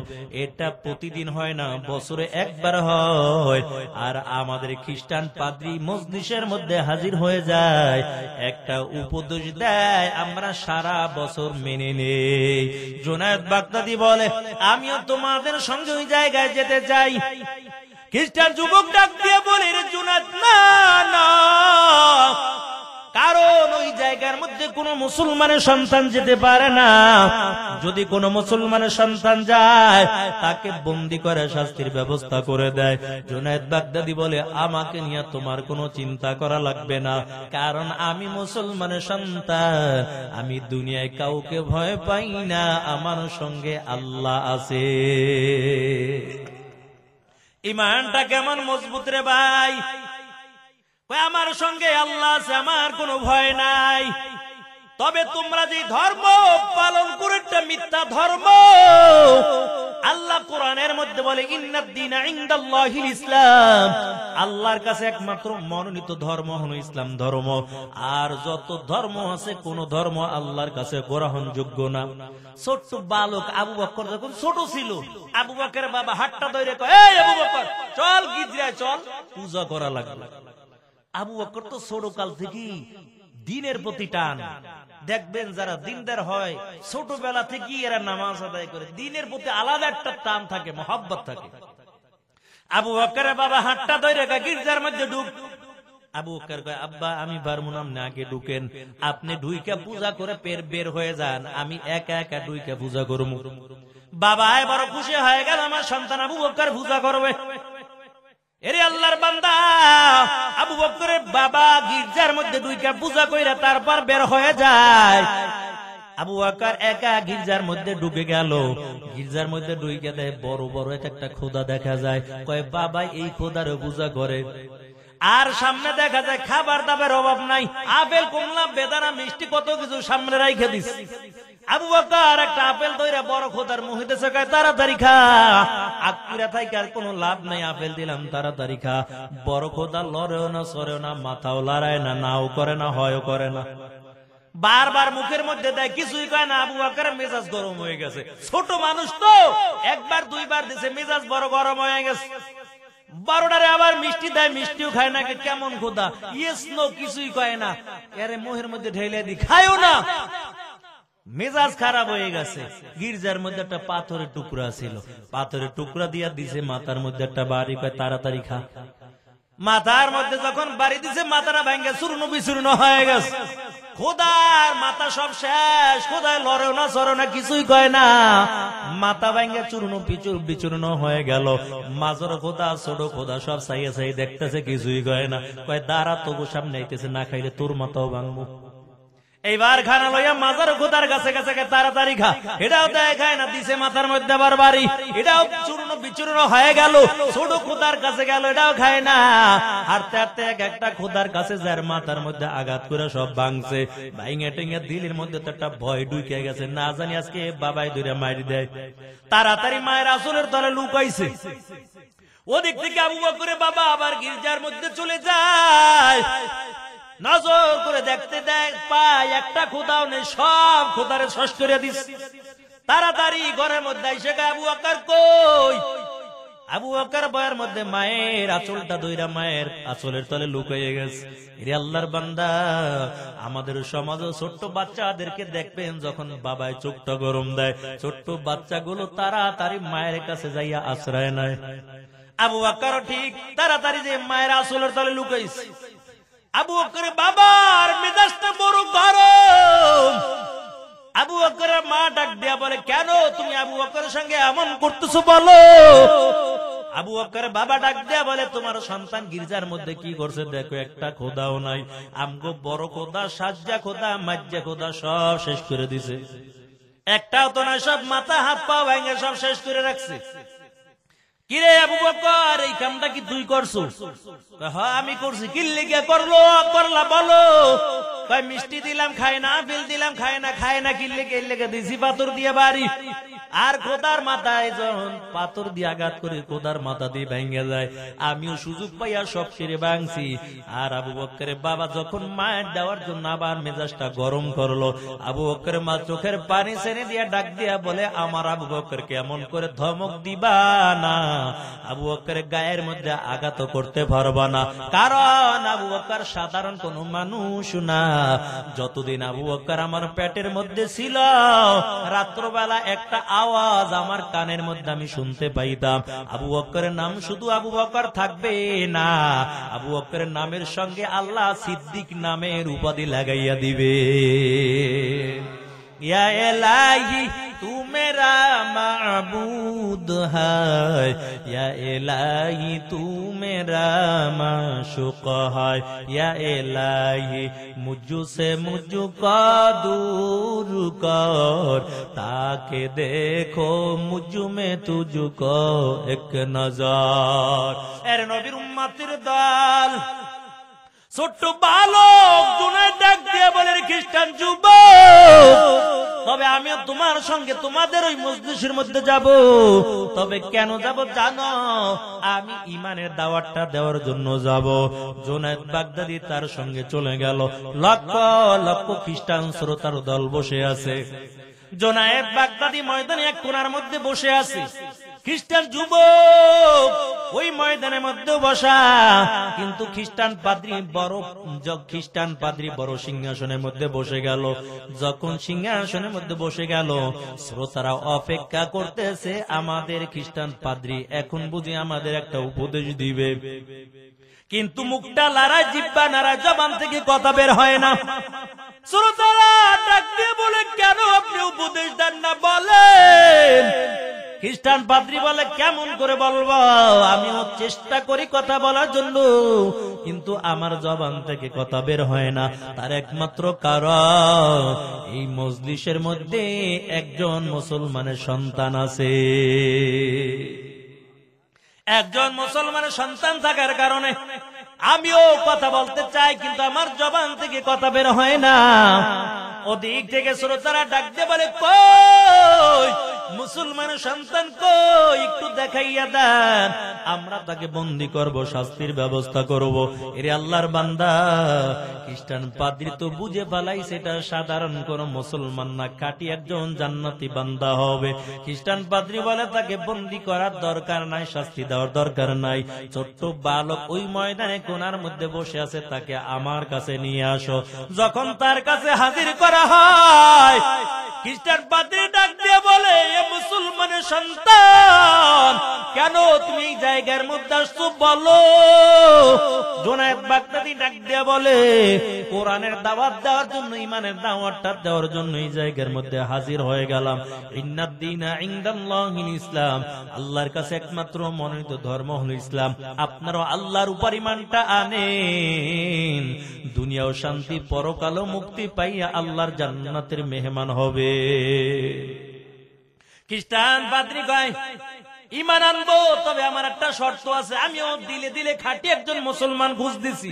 এটা প্রতিদিন হয় না, বছরে একবার হয়। আর আমাদের খ্রিস্টান পাদ্রী মজলিসের মধ্যে হাজির হয়ে যায়, একটা উপদেশ দেয়, আমরা সারা বছর মেনে নেই। জোনায়েদ বাগদাদী বলে, আমিও তোমাদের সঙ্গে ওই জায়গায় যেতে চাই। খ্রিস্টান যুবক ডাক দিয়ে বলে, রে জোনায়েদ, না না, কারণ ওই জায়গার মধ্যে কোন মুসলমানের সন্তান যেতে পারে না। যদি কোন মুসলমানের সন্তান যায়, তাকে বন্দী করে শাস্তির ব্যবস্থা করে দেয়। জোনায়েদ বাগদাদী বলে, আমাকে নিয়ে তোমার কোনো চিন্তা করা লাগবে না, কারণ আমি মুসলমানের সন্তান, আমি দুনিয়ায় কাউকে ভয় পাই না, আমার সঙ্গে আল্লাহ আছে। ইমানটা কেমন মজবুত রে ভাই! আমার সঙ্গে আল্লাহ আছে, আমার কোনো ভয় নাই। তবে তোমরা যে ধর্ম পালন করে একটা মিথ্যা ধর্ম। আল্লাহ কোরআনের মধ্যে বলে, ইন্নাদ দীনা ইনদাল্লাহিল ইসলাম, আল্লাহর কাছে একমাত্র মনোনীত ধর্ম হলো ইসলাম ধর্ম। আর যত ধর্ম আছে, কোন ধর্ম আল্লাহর কাছে গ্রহণযোগ্য না। ছোট্ট বালক আবু বকর যখন ছোট ছিল, আবু বকরের বাবা হাতটা ধরে কয়, এই আবু বকর, চল গিজরায় চল, পূজা করা লাগবে। আবু বকর তো ছোট কাল থেকে দিনের প্রতি টান। দেখবেন যারা দিনদার হয়, ছোটবেলা থেকে এরা নামাজ আদায় করে, দিনের প্রতি আলাদা একটা টান থাকে, মহব্বত থাকে। আবু বকরের বাবা হাতটা ধরে গির্জার মধ্যে ঢুক। আবু বকর কয়, আব্বা আমি পারবো না, আপনি আগে ঢুকেন, আপনি ঢুইকা পূজা করে বের হয়ে যান, আমি একা একা ঢুইকা পূজা করব। বাবা বড় খুশি হয়ে গেল, আমার সন্তান আবু বকর পূজা করবে। এরে আল্লাহর বান্দা, আবু বকরের বাবা গির্জার মধ্যে ঢুইকা পূজা কইরা তারপর বের হয়ে যায়। আবু বকর একা গির্জার মধ্যে ঢুকে গেল। গির্জার মধ্যে ঢুইকা দেয় বড় বড় একটা খোদা দেখা যায়। কয়, বাবা এই খোদারও পূজা করে। আর সামনে দেখা যায় খাবার দাবার অভাব নাই, আপেল কমলা বেদানা মিষ্টি কত কিছু সামনে রাইখা দিছে। আবু বকর একটা আপেল ধরে বড় খোদার মুখে দিয়েছে, কয় তাড়াতাড়ি খা, আকুরা থাকি আর কোনো লাভ নাই, আপেল দিলাম তাড়াতাড়ি খা। বড় খোদা লড়েও না, সরেও না, মাথাও লড়ায় না, নাও করে না, হয়ও করে না, বারবার মুখের মধ্যে দেয়, কিছুই কয় না। আবু বকরের মেজাজ গরম হয়ে গেছে, ছোট মানুষ তো, একবার দুইবার দিছে, মেজাজ বড় গরম হয়ে গেছে। বারোটারে আবার মিষ্টি দেয়, মিষ্টিও খায় না, কেমন খোদা, ইয়েস নো কিছুই কয় না, এর মুখের মধ্যে ঢেলে দি, খায়ও না, মেজাজ খারাপ হয়ে গেছে। গির্জার মধ্যে একটা পাথরের টুকরা ছিল, পাথরের টুকরা দিয়া দিছে মাথার মধ্যে একটা বাড়ি, কয় তাড়াতাড়ি খা। মাথার মধ্যে যখন বাড়ি দিছে, মাথাটা ভেঙে চূর্ণ বিচূর্ণ হয়ে গেছে। খোদার মাথা সব শেষ, খোদায় লড়েও না, সরেও না, কিছুই কয় না, মাথা ভেঙে চূর্ণ বিচূর্ণ হয়ে গেল। মাঝর খোদা ছোট খোদা সব চাইয়ে চাই দেখতেছে, কিছুই কয় না, কয় দাঁড়া তবু সামনে আইতেছে, না খাইলে তোর মাথাও ভাঙবো। এইবার খানা লইয়া মাজার খোদার কাছে কাছে তাড়াতাড়ি খা, এটাও দেখায় না, দিছে মাথার মধ্যে আবার বাড়ি, এটাও চূর্ণ বিচূর্ণ হয়ে গেল। ছোট খোদার কাছে গেল, এটাও খায় না, হাঁটতে হাঁটতে একটা খোদার কাছে যার মাথার মধ্যে আঘাত করে সব ভাঙছে, ভাঙে টেঙে দিলের মধ্যে তো একটা ভয় ঢুকে গেছে, না জানি আজকে বাবাই ধরে মারি দেয়। তাড়াতাড়ি মায়ের আসলের তলে লুকাইছে। ওদিক থেকে আবু বকরের বাবা আবার গির্জার মধ্যে চলে যায়, নজর করে দেখতে দেখ পায় একটা খোদাও নেই, সব খোদারে শস করে দিস। তাড়াতাড়ি ঘরের মধ্যে এসে আবু বকর কই? আবু বকর বয়ের মধ্যে মায়ের আঁচলটা দইরা মায়ের আঁচলের তলে লুকিয়ে গেছে। এরে আল্লাহর বান্দা, আমাদের সমাজে ছোট্ট বাচ্চাদেরকে দেখবেন যখন বাবায় চোখটা গরম দেয়, ছোট্ট বাচ্চাগুলো তাড়াতাড়ি মায়ের কাছে যাইয়া আশ্রয় নেয়। আবু বকর ঠিক তাড়াতাড়ি যে মায়ের আঁচলের তলে লুকাইছে। আবু বকরের বাবার মেজাজটা বড় গরম। আবু বকরের মা ডাক দিয়া বলে, কেন তুমি আবু বকরের সঙ্গে এমন করতেছো বলো? আবু বকরের বাবা ডাক দিয়া বলে, তোমার সন্তান গির্জার মধ্যে কি করছে দেখো, একটা খোদাও নাই, আমগো বড় খোদা, সাজ্জা খোদা, মাজ্জা খোদা সব শেষ করে দিছে, একটাও তো নয়, সব মাথা হাত পা ভেঙে সব শেষ করে রাখছে। কিরে আবু বকর, এই কামটা কি তুই করছো? হ্যাঁ আমি করছি। কি লেগে করলা বলো? কয় মিষ্টি দিলাম খায় না, আপেল দিলাম খায় না, খায় না, কি লেগে দিছি পাথর দিয়ে বাড়ি। আর খোদার মাথায় যখন পাথর দিয়ে আঘাত করে খোদার মাথা দিয়ে ভেঙে যায়, আমিও সুযোগ পাইয়া সব সেরে ভাঙছি। আর আবু বকরের বাবা যখন মায়ের দেওয়ার জন্য আবার মেজাজটা গরম করলো, আবু বকরের মা চোখের পানি ছেড়ে দিয়া ডাক দিয়া বলে, আমার আবু বকরকে এমন করে ধমক দিবা না, আবু বকরের গায়ের মধ্যে আঘাত করতে পারবা না, কারণ আবু বকর সাধারণ কোন মানুষ না। যতদিন আবু বকর আমার পেটের মধ্যে ছিল, রাত্রবেলা একটা আওয়াজ আমার কানের মধ্যে আমি শুনতে পাইতাম, আবু বকরের নাম শুধু আবু বকর থাকবে না, আবু বকরের নামের সঙ্গে আল্লাহ সিদ্দিক নামের উপাধি লাগাইয়া দিবে। या इलाही तू मेरा माबूद है, या इलाही तू मेरा माशूक है, या इलाही मुझसे मुझको दूर कर, ताकि देखो मुझ में तुझको एक नजर। এর নবীর উম্মতের দল ছোট্ট বালক দুনিয়া ডাক দিয়ে বলে, খ্রিস্টান যুবক, তবে আমি তোমার সঙ্গে তোমাদের ওই মজলিসের মধ্যে যাব। তবে কেন যাব জানো? আমি ঈমানের দাওয়াতটা দেওয়ার জন্য যাব। জুনায়েদ বাগদাদি তার সঙ্গে চলে গেল। লক্ষ লক্ষ খ্রিস্টান শ্রোতার দল বসে আছে। জুনায়েদ বাগদাদি ময়দানে এক কোণার মধ্যে বসে আছে। খ্রিস্টান যুবক ওই ময়দানের মধ্যে বসা, কিন্তু খ্রিস্টান পাদ্রী বড় সিংহাসনের মধ্যে বসে গেল। যখন সিংহাসনের মধ্যে বসে গেল, শ্রোতারা অপেক্ষা করতেছে আমাদের খ্রিস্টান পাদ্রী এখন বুঝি আমাদের একটা উপদেশ দিবে, কিন্তু মুখটা লড়ায়, জিহ্বা নাড়ায়, জবান থেকে কথা বের হয় না। শ্রোতারা ডাক দিয়ে বলে, কেন আপনি উপদেশ দেন না, বলেন। খ্রিস্টান পাদ্রী বলে, কেমন করে বলবো, আমিও চেষ্টা করি কথা বলার জন্য, কিন্তু আমার জবান থেকে কথা বের হয় না। তার একমাত্র কারণ এই মজলিসের মধ্যে একজন মুসলমানের সন্তান আছে। একজন মুসলমানের সন্তান থাকার কারণে আমিও কথা বলতে চাই, কিন্তু আমার জবান থেকে কথা বের হয় না। ও ওদিক থেকে শ্রোতারা ডাক দিয়ে বলে, কই মুসলমানের সন্তান কই, একটু দেখাইয়া দেন, আমরা তাকে বন্দী করব, শাস্তির ব্যবস্থা করব। এরে আল্লাহর বান্দা, খ্রিস্টান পাদ্রী তো বুঝে পালাই সেটা সাধারণ কোন মুসলমান না, খাঁটি একজন জান্নাতি বান্দা হবে। খ্রিস্টান পাদ্রী বলে তাকে বন্দী করার দরকার নাই, শাস্তি দেওয়ার দরকার নাই। ছোট্ট বালক ওই ময়দানে কোনার মধ্যে বসে আছে, তাকে আমার কাছে নিয়ে আসো। যখন তার কাছে হাজির করা হয়, খ্রিস্টান পাদ্রী ডাক দিয়ে বলে, এ মুসলমানের সন্তান, কেন তুমি এই জায়গার মধ্যে আসছো বলো। জুনায়েদ বাগদাদী ডাক দিয়ে বলে, কোরআনের দাওয়াত দেওয়ার জন্য, ঈমানের দাওয়াতটা দেওয়ার জন্য এই জায়গার মধ্যে হাজির হয়ে গেলাম। ইন্নাদ দীনা ইনদাল্লাহিল ইসলাম, আল্লাহর কাছে একমাত্র মনোনীত ধর্ম হলো ইসলাম। আপনারা আল্লাহর উপর ঈমানটা আনেন, দুনিয়াও শান্তি, পরকালও মুক্তি পাইয়া আল্লাহর জান্নাতের মেহমান হবে। খ্রিস্টান পাদ্রী কয়, ঈমান আনবো, তবে আমার একটা শর্ত আছে, আমিও দিলে দিলে খাঁটি একজন মুসলমান খুঁজতেছি।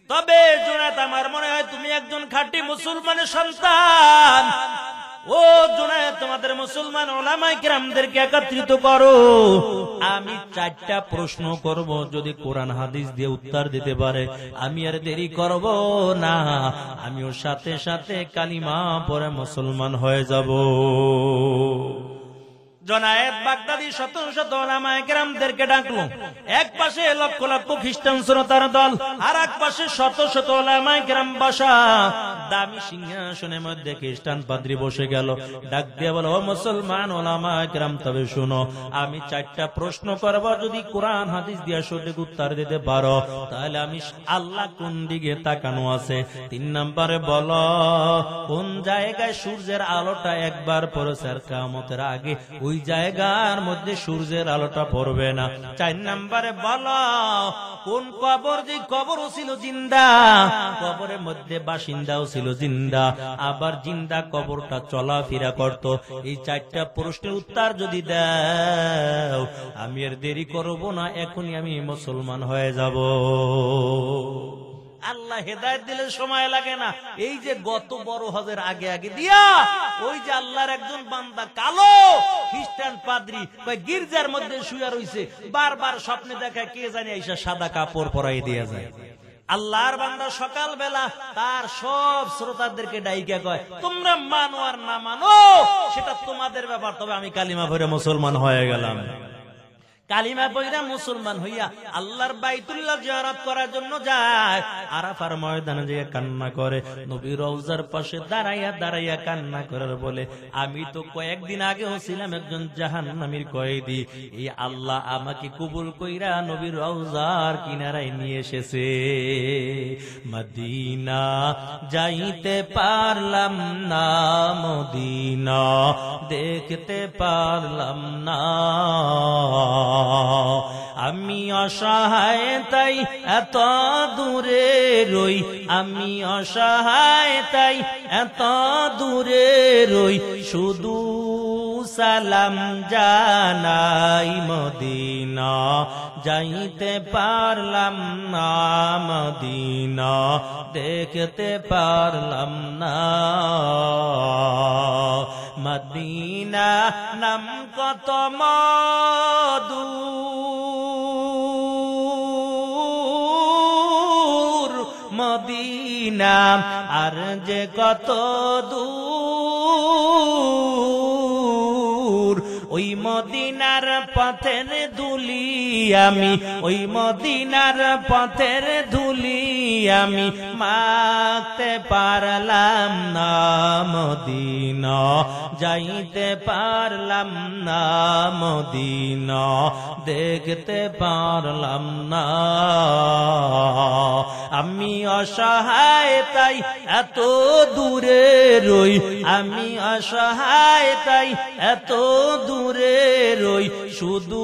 তবে জুনায়েদ, আমার মনে হয় তুমি একজন খাঁটি মুসলমানের সন্তান। ও জুনায়েদ, তোমাদের মুসলমান উলামায়ে কিরামদেরকে একত্রিত করো, আমি 4টা প্রশ্ন করব, যদি কোরআন হাদিস দিয়ে উত্তর দিতে পারে আমি আর দেরি করব না, আমিও সাথে সাথে কালিমা পড়ে মুসলমান হয়ে যাব। জুনায়েদ বাগদাদী শত শত উলামায়ে কেরামদেরকে ডাকলো। এক পাশে লক্ষ লক্ষ খ্রিস্টান শ্রোতার দল, আর এক পাশে শত শত উলামায়ে কেরাম বসা। দামি সিংহাসনের মধ্যে খ্রিস্টান পাদ্রী বসে গেল। ডাক দিয়ে বলো, ও মুসলমান উলামায়ে কেরাম, তবে শুনো, আমি 4টা প্রশ্ন করব, যদি কোরআন হাদিস দিয়ে সঠিক উত্তর দিতে পারো তাহলে আমি আল্লাহ কোন দিকে তাকানো আছে। 3 নম্বরে বলো, কোন জায়গায় সূর্যের আলোটা একবার পড়েছে আর কিয়ামতের আগে ওই জায়গার মধ্যে সূর্যের আলোটা পড়বে না। 4 নম্বরে বলো, কোন কবর, যে কবর ছিল জিন্দা, কবরের মধ্যে বাসিন্দাও ছিল জিন্দা, আবার জিন্দা কবরটা চলাফেরা করত। এই 4টা প্রশ্নের উত্তর যদি দাও আমি আর দেরি করব না, এখনই আমি মুসলমান হয়ে যাব। আল্লাহ হেদায়েত দিলে সময় লাগে না। এই যে গত বড় হজের আগে আগে দিয়া, ওই যে আল্লাহর একজন বান্দা কালো খ্রিস্টান পাদ্রী গির্জার মধ্যে শুয়ে রইছে, বারবার স্বপ্নে দেখায় কে জানি আইসা সাদা কাপড় পরাই দিয়ে যায়। আল্লাহর বান্দা সকাল বেলা তার সব শ্রোতাদেরকে ডাইকা কয়, তোমরা মানো আর না মানো সেটা তোমাদের ব্যাপার, তবে আমি কালিমা পড়ে মুসলমান হয়ে গেলাম। কালিমা পড়া মুসলমান হইয়া আল্লাহর বাইতুল্লাহ জিয়ারত করার জন্য যায়, আরাফার ময়দানে যেয়ে কান্না করে, নবীর রওজার পাশে দাঁড়াইয়া দাঁড়াইয়া কান্না করার বলে, আমি তো কয়েকদিন আগেও ছিলাম একজন জাহান্নামীর কয়েদি, এই আল্লাহ আমাকে কবুল কইরা নবীর রওজার কিনারায় নিয়ে এসেছে। মদিনা যাইতে পারলাম না, মদিনা দেখতে পারলাম না, আমি অসহায় তাই এত দূরে রই, আমি অসহায় তাই এত দূরে রই, শুধু সালাম জানাই, মদিনা যাইতে পারলাম না, মদিনা দেখতে পারলাম না। মদিনা নাম কত মধুর, মদিনা আর যে কত দূর, ওই মদিনার পথের ধুলি আমি, ওই মদিনার পথের ধুলি আমি মাখতে পারলাম না, মদিনা যাইতে পারলাম না, মদিনা দেখতে পারলাম না। আমি অসহায় তাই এত দূরে রই, আমি অসহায় তাই এত দূরে রই, শুধু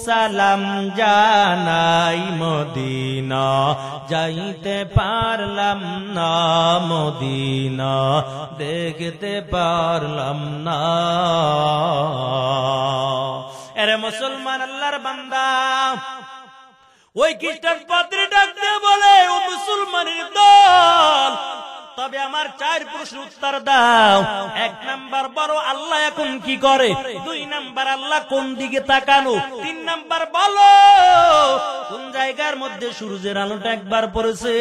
সালাম জানাই, মদিনা যাইতে পারলাম না, মদিনা দেখতে পারলাম না। এরে মুসলমান আল্লাহর বান্দা, ওই খ্রিস্টান পাদ্রী ডাক দিয়ে বলে, ও মুসলমানের দল, তবে আমার 4 প্রশ্ন উত্তর দাও। 1 নাম্বার বলো আল্লাহ এখন কি করে, 2 নাম্বার আল্লাহ কোন দিকে তাকানো, 3 নাম্বার বলো কোন জায়গার মধ্যে সূর্যের আলোটা একবার পড়েছে,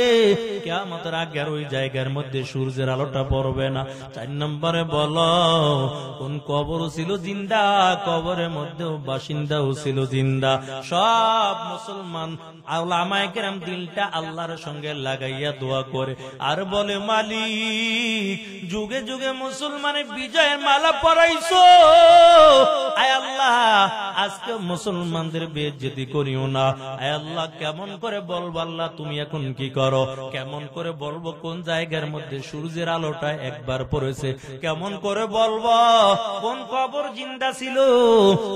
কিয়ামতের আগে আর ওই জায়গার মধ্যে সূর্যের আলোটা পড়বে না। 4 নম্বরে বলো কোন কবর ছিল জিন্দা, কবরের মধ্যে বাসিন্দাও ছিল জিন্দা। সব মুসলমান উলামায়ে কেরাম দিলটা আল্লাহর সঙ্গে লাগাইয়া দোয়া করে আর বলে, মালিক যুগে যুগে মুসলমানের বিজয়ের মালা পরাইছো, আয় আল্লাহ আজকে মুসলমানদের বেইজ্জতি করিও না। আয় আল্লাহ কেমন করে বলবো আল্লাহ তুমি এখন কি করো, কেমন করে বলবো কোন জায়গার মধ্যে সূর্যের আলোটা একবার পড়েছে, কেমন করে বলবো কোন কবর জিন্দা ছিল।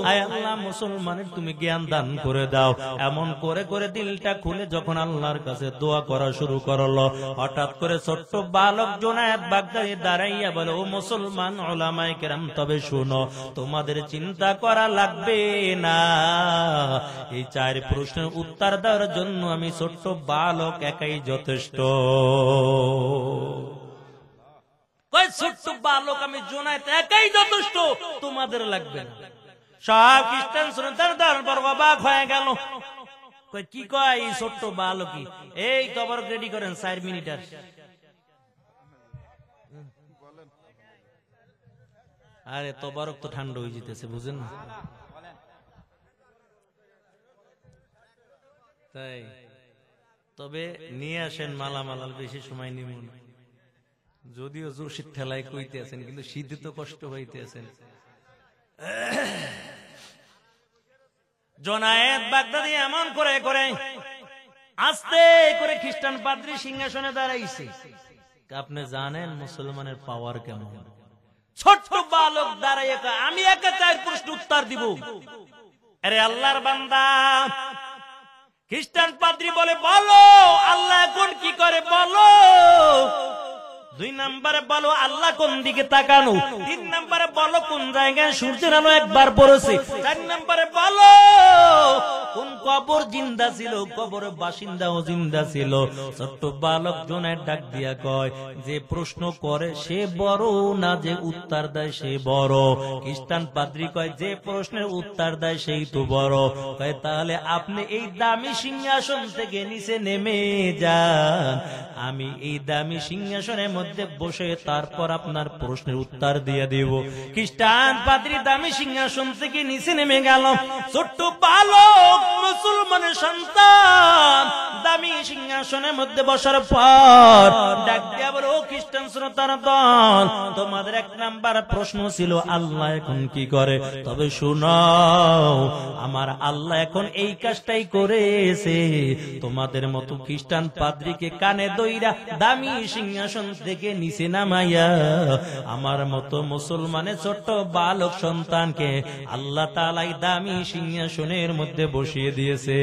আয় আল্লাহ মুসলমানের তুমি জ্ঞান দান করে দাও। এমন করে করে দিলটা খুলে যখন আল্লাহর কাছে দোয়া করা শুরু করলো, হঠাৎ করে ছোট্ট বালক জুনায়েদ বাগদাদি দাঁড়াইয়া বলে, ও মুসলমান উলামায়ে কেরাম তবে শুনো, তোমাদের চিন্তা করা লাগবে না, এই 4 প্রশ্নের উত্তর দেওয়ার জন্য আমি ছোট্ট বালক একাই যথেষ্ট। ছোট্ট বালক আমি জুনায়েদ একাই যথেষ্ট, তোমাদের লাগবে না। সব খ্রিস্টান শ্রোতার অবাক হয়ে গেল, কি কয় এই ছোট্ট বালকই, এই কবর রেডি করেন 4 মিনিট। আরে তবারক তো ঠান্ডা হয়ে যেতেছে, বুঝেন না? তাই তবে নিয়ে আসেন মালামাল, বেশি সময় নিব না। যদিও জোর শীত ঠেলায় কইতে আছেন, কিন্তু শীতে তো কষ্ট হইতে আছেন। জুনায়েদ বাগদাদি এমন করে করে আস্তে করে খ্রিস্টান পাদ্রী সিংহাসনে দাঁড়াইছে। আপনি জানেন মুসলমানের পাওয়ার কেমন? ছোট্ট বালক দাঁড়াইয়া আমি একা 4 প্রশ্ন উত্তর দিব। আরে আল্লাহর বান্দা, খ্রিস্টান পাদ্রী বলে, বলো আল্লাহ এখন কি করে বলো। 2 নম্বরে বলো আল্লাহ কোন দিকে তাকানো, 3 নম্বরে বলো কোন জায়গায় সূর্যের আলো একবার পড়েছে, 4 নম্বরে বলো কোন কবর জিন্দা ছিল, কবরের বাসিন্দাও জিন্দা ছিল। ছোট্ট বালক জুনায়েদ ডাক দিয়া কয়, যে প্রশ্ন করে সে বড় না যে উত্তর দেয় সে বড়। খ্রিস্টান পাদ্রী কয়, যে প্রশ্নের উত্তর দেয় সেই তো বড়। কয় তাহলে আপনি এই দামি সিংহাসন থেকে নিচে নেমে যান, আমি এই দামি সিংহাসনের মধ্যে বসে তারপর আপনার প্রশ্নের উত্তর দিয়ে দেব। খ্রিস্টান পাদ্রী দামি সিংহাসন থেকে নিচে নেমে গেল। ছোট্ট বালক মুসলমানের সন্তান দামি সিংহাসনের মধ্যে বসার পর ডাক দিয়া বলে, ও খ্রিস্টান শ্রোতার দল, তোমাদের 1 নাম্বার প্রশ্ন ছিল আল্লাহ এখন কি করে। তবে শুনাও, আমার আল্লাহ এখন এই কাজটাই করেছে। তোমাদের মতো খ্রিস্টান পাদ্রীকে কানে দইরা দামি সিংহাসন থেকে নিচে নামাইয়া আমার মতো মুসলমানের ছোট্ট বালক সন্তানকে আল্লাহ তাআলা দামি সিংহাসনের মধ্যে বসিয়ে দিয়েছে।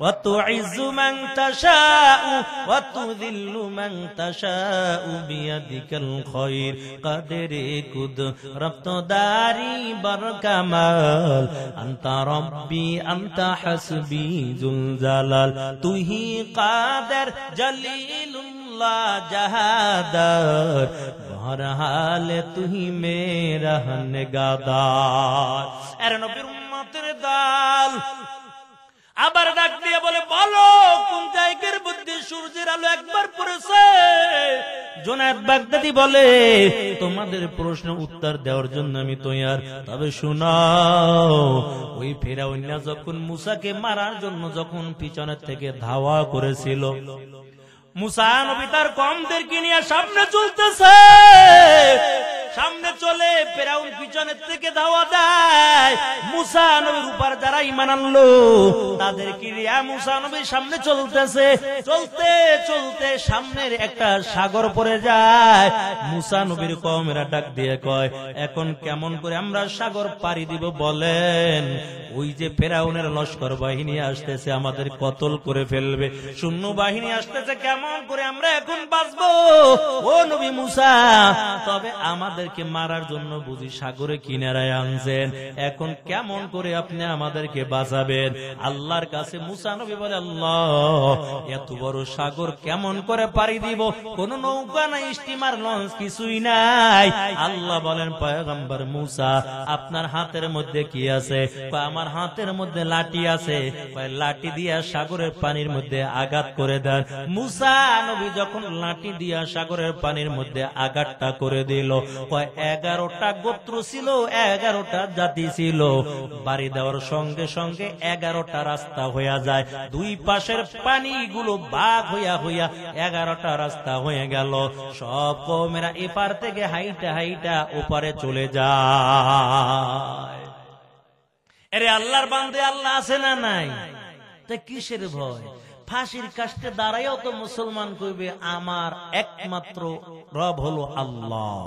وتعز من تشاء وتذل من تشاء بيدك الخير قدر قدرت داري بركمال أنت ربي أنت حسبي ذو الجلال তুহি قادر جليل الله جهادر बहरहाल তুহি मेरा निगाहदार। এরে নবীর উম্মতের দল আবার ডাক দিয়ে বলে, বলো কোন জায়গার মধ্যে সূর্যের আলো একবার পড়েছে। জুনায়েদ বাগদাদি বলে, তোমাদের প্রশ্ন উত্তর দেওয়ার জন্য আমি তৈয়ার। তবে শোনাও, ওই ফেরাউন যখন মুসাকে মারার জন্য যখন পিছনের থেকে ধাওয়া করেছিল, মুসা নবী তার কওমদেরকে নিয়ে সামনে চলতেছে, সামনে চলে ফেরাউন পিছনের থেকে ধাওয়া দেয়। মুসা নবীর উপর যারা ঈমান আনলো তাদেরকে নিয়ে মুসা নবী সামনে চলতেছে। চলতে চলতে সামনের একটা সাগর পড়ে যায়। মুসা নবীর কওমেরা ডাক দিয়ে কয়, এখন কেমন করে আমরা সাগর পাড়ি দিব বলেন? ওই যে ফেরাউনের লস্কর বাহিনী আসতেছে, আমাদের কতল করে ফেলবে। সৈন্য বাহিনী আসতেছে, কেমন করে আমরা এখন বাঁচবো? ও নবী মুসা, তবে আমাদের আমাদেরকে মারার জন্য বুঝি সাগরে কিনারায় আনছেন, এখন কেমন করে আপনি আমাদেরকে বাঁচাবেন? আল্লাহর কাছে মুসা নবী বলে, আল্লাহ এত বড় সাগর কেমন করে পাড়ি দিব? কোন নৌকা নাই, স্টিমার, লঞ্চ কিছুই নাই। আল্লাহ বলেন, পয়গম্বর মুসা আপনার হাতের মধ্যে কি আছে? আমার হাতের মধ্যে লাঠি আছে। লাঠি দিয়া সাগরের পানির মধ্যে আঘাত করে দেন। মুসা নবী যখন লাঠি দিয়া সাগরের পানির মধ্যে আঘাতটা করে দিল, 11টা গোত্র ছিল, 11টা জাতি ছিল। বাড়ি দেওয়ার সঙ্গে সঙ্গে 11টা রাস্তা হয়ে যায়। দুই পাশের পানিগুলো ভাগ হইয়া হইয়া 11টা রাস্তা হয়ে গেল। সব কওমেরা এপার থেকে হাইটা হাইটা ওপারে চলে যায়। আরে আল্লাহর বান্দে, আল্লাহ আছে না নাই? তা কিসের ভয়? ফাঁসির কাস্টে দাঁড়াইও তো মুসলমান কইবে আমার একমাত্র রব হলো আল্লাহ,